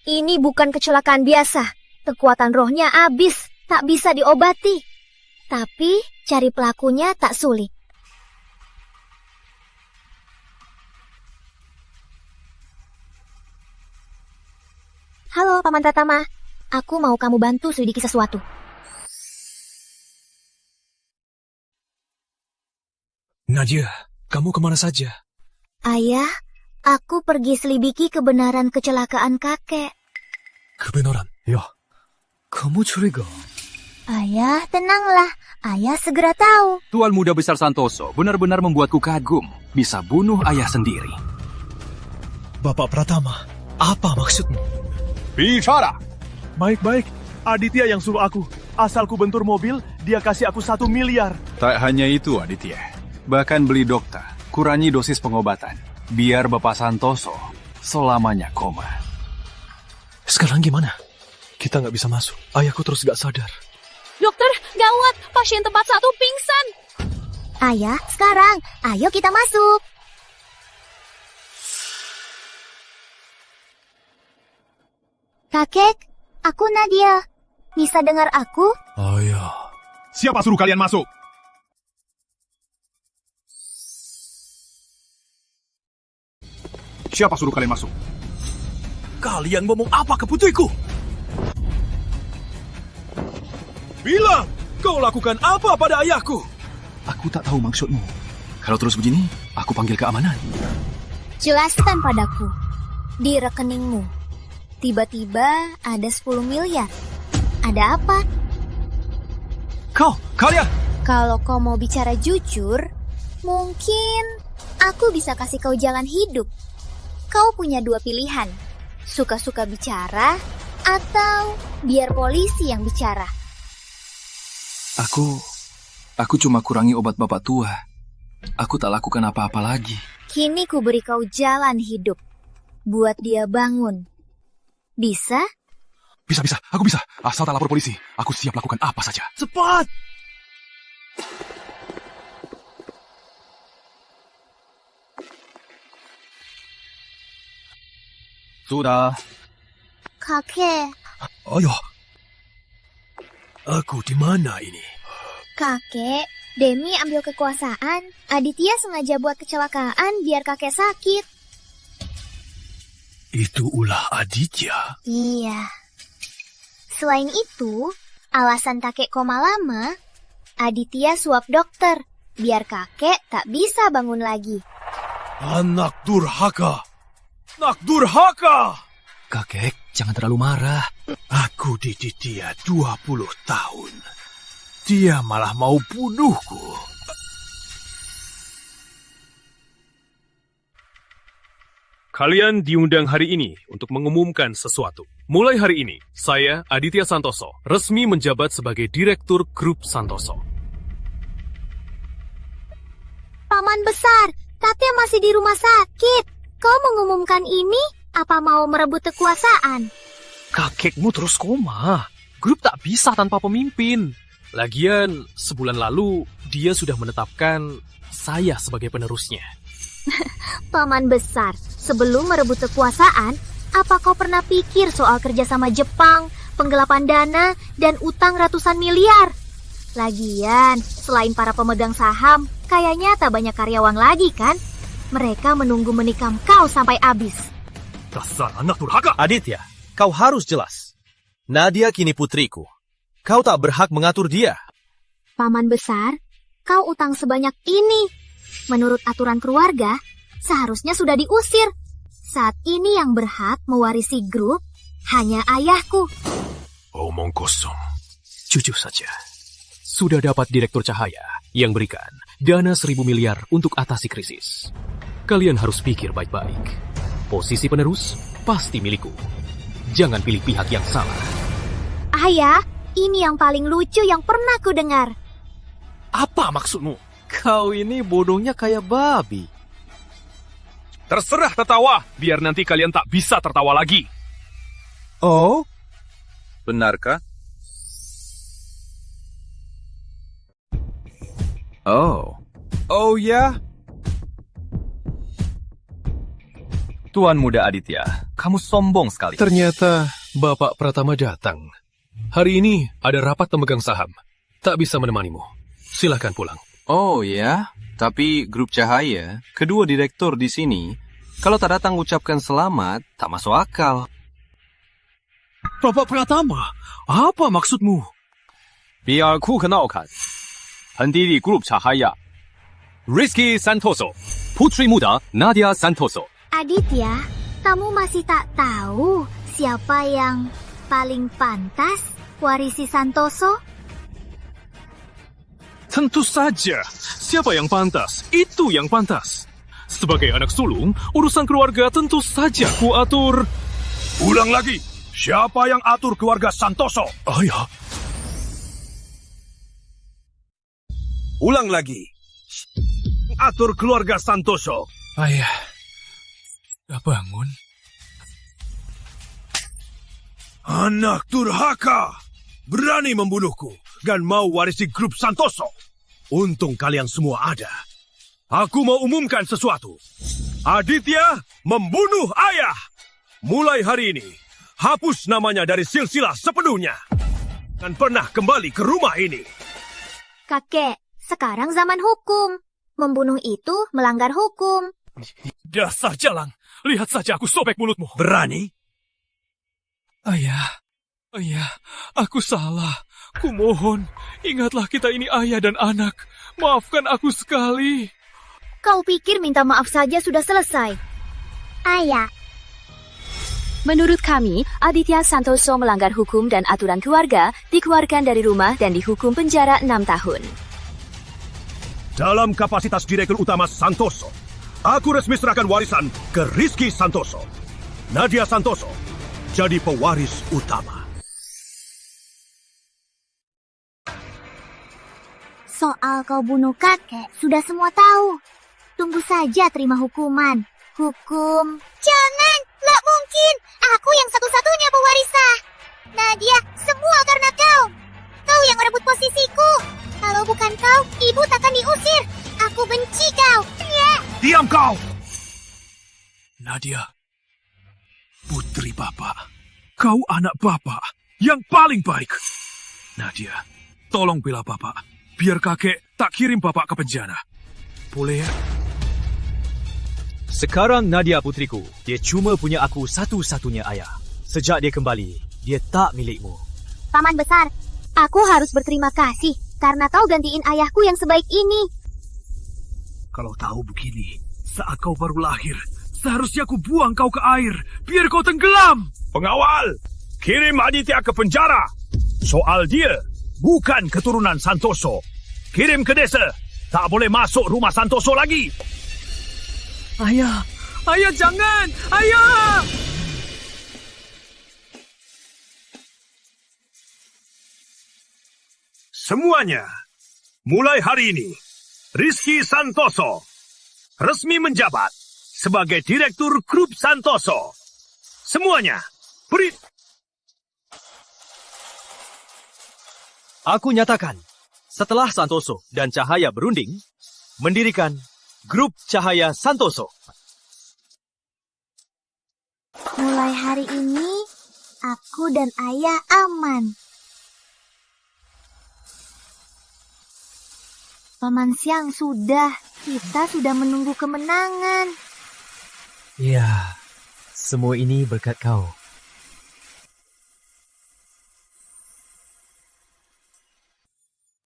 Ini bukan kecelakaan biasa. Kekuatan rohnya habis, tak bisa diobati. Tapi cari pelakunya tak sulit. Halo, Paman Pratama. Aku mau kamu bantu selidiki sesuatu. Nadia, kamu kemana saja? Ayah, aku pergi selidiki kebenaran kecelakaan kakek. Kebenaran? Ya. Kamu curiga? Ayah, tenanglah. Ayah segera tahu. Tuan Muda Besar Santoso benar-benar membuatku kagum. Bisa bunuh ayah sendiri. Bapak Pratama, apa maksudmu? Bicara! Baik-baik, Aditya yang suruh aku. Asal ku bentur mobil, dia kasih aku 1 miliar. Tak hanya itu, Aditya. Bahkan beli dokter, kurangi dosis pengobatan. Biar Bapak Santoso selamanya koma. Sekarang gimana? Kita nggak bisa masuk. Ayahku terus nggak sadar. Dokter, gawat. Pasien tempat 1 pingsan. Ayah, sekarang. Ayo kita masuk. Kakek, aku Nadia. Bisa dengar aku? Ayah. Siapa suruh kalian masuk? Siapa suruh kalian masuk? Kalian ngomong apa ke putriku? Bilang, kau lakukan apa pada ayahku? Aku tak tahu maksudmu. Kalau terus begini, aku panggil keamanan. Jelaskan padaku. Di rekeningmu, tiba-tiba ada 10 miliar. Ada apa? Kalian! Kalau kau mau bicara jujur, mungkin aku bisa kasih kau jalan hidup. Kau punya 2 pilihan. Suka-suka bicara, atau biar polisi yang bicara. Aku cuma kurangi obat bapak tua. Aku tak lakukan apa-apa lagi. Kini ku beri kau jalan hidup. Buat dia bangun. Bisa? Bisa, aku bisa. Asal tak lapor polisi, aku siap lakukan apa saja. Cepat! Sudah. Kakek. Ayo. Aku di mana ini? Kakek, Demi ambil kekuasaan. Aditya sengaja buat kecelakaan biar kakek sakit. Itu ulah Aditya? Iya. Selain itu, alasan kakek koma lama, Aditya suap dokter, biar kakek tak bisa bangun lagi. Anak durhaka! Anak durhaka! Kakek, jangan terlalu marah. Aku dididik dia 20 tahun. Dia malah mau bunuhku. Kalian diundang hari ini untuk mengumumkan sesuatu. Mulai hari ini, saya, Aditya Santoso, resmi menjabat sebagai Direktur Grup Santoso. Paman besar, kakek masih di rumah sakit. Kau mengumumkan ini, apa mau merebut kekuasaan? Kakekmu terus koma. Grup tak bisa tanpa pemimpin. Lagian, sebulan lalu, dia sudah menetapkan saya sebagai penerusnya. Paman besar, sebelum merebut kekuasaan, apa kau pernah pikir soal kerjasama Jepang, penggelapan dana, dan utang ratusan miliar? Lagian, selain para pemegang saham, kayaknya tak banyak karyawan lagi kan? Mereka menunggu menikam kau sampai habis. Dasar anak durhaka! Aditya, kau harus jelas. Nadia kini putriku. Kau tak berhak mengatur dia. Paman besar, kau utang sebanyak ini. Menurut aturan keluarga, seharusnya sudah diusir. Saat ini yang berhak mewarisi grup hanya ayahku. Omong kosong. Jujur saja. Sudah dapat Direktur Cahaya yang berikan dana 1.000 miliar untuk atasi krisis. Kalian harus pikir baik-baik. Posisi penerus pasti milikku. Jangan pilih pihak yang salah. Ayah, ini yang paling lucu yang pernah ku dengar. Apa maksudmu? Kau ini bodohnya kayak babi. Terserah tertawa, biar nanti kalian tak bisa tertawa lagi. Oh? Benarkah? Oh ya? Tuan Muda Aditya, kamu sombong sekali. Ternyata Bapak Pratama datang. Hari ini ada rapat pemegang saham. Tak bisa menemanimu. Silahkan pulang. Oh ya, tapi Grup Cahaya, kedua direktur di sini, kalau tak datang ucapkan selamat, tak masuk akal. Bapak Pratama, apa maksudmu? Biar ku kenalkan. Pendiri Grup Cahaya, Rizky Santoso, Putri Muda Nadia Santoso. Aditya, kamu masih tak tahu siapa yang paling pantas warisi Santoso? Tentu saja. Siapa yang pantas, itu yang pantas. Sebagai anak sulung, urusan keluarga tentu saja ku atur. Ulang lagi. Siapa yang atur keluarga Santoso? Ayah. Ulang lagi. Atur keluarga Santoso. Ayah. Sudah bangun. Anak durhaka. Berani membunuhku dan mau warisi grup Santoso. Untung kalian semua ada. Aku mau umumkan sesuatu. Aditya membunuh ayah. Mulai hari ini, hapus namanya dari silsilah sepenuhnya. Dan pernah kembali ke rumah ini. Kakek, sekarang zaman hukum. Membunuh itu melanggar hukum. Dasar jalang. Lihat saja aku sobek mulutmu. Berani? Ayah, aku salah. Kumohon, ingatlah kita ini ayah dan anak. Maafkan aku sekali. Kau pikir minta maaf saja sudah selesai? Ayah. Menurut kami, Aditya Santoso melanggar hukum dan aturan keluarga, dikeluarkan dari rumah dan dihukum penjara 6 tahun. Dalam kapasitas Direktur Utama Santoso, aku resmi serahkan warisan ke Rizky Santoso. Nadia Santoso jadi pewaris utama. Soal kau bunuh kakek, sudah semua tahu. Tunggu saja terima hukuman. Hukum... Jangan! Nggak mungkin! Aku yang satu-satunya pewarisnya. Nadia, semua karena kau. Kau yang merebut posisiku. Kalau bukan kau, ibu takkan diusir. Aku benci kau. Ya. Diam kau! Nadia, putri Bapak. Kau anak Bapak yang paling baik. Nadia, tolong bela Bapak. Biar kakek tak kirim Bapak ke penjara. Boleh ya? Sekarang Nadia putriku, dia cuma punya aku satu-satunya ayah. Sejak dia kembali, dia tak milikmu. Paman besar, aku harus berterima kasih karena kau gantiin ayahku yang sebaik ini. Kalau tahu begini, saat kau baru lahir, seharusnya aku buang kau ke air, biar kau tenggelam. Pengawal, kirim Aditya ke penjara. Soal dia bukan keturunan Santoso. Kirim ke desa. Tak boleh masuk rumah Santoso lagi. Ayah, ayah jangan, ayah! Semuanya, mulai hari ini, Rizky Santoso resmi menjabat sebagai Direktur Grup Santoso. Semuanya, beri... Aku nyatakan, setelah Santoso dan Cahaya berunding, mendirikan Grup Cahaya Santoso. Mulai hari ini, aku dan ayah aman. Paman Siang sudah, kita sudah menunggu kemenangan. Ya, semua ini berkat kau.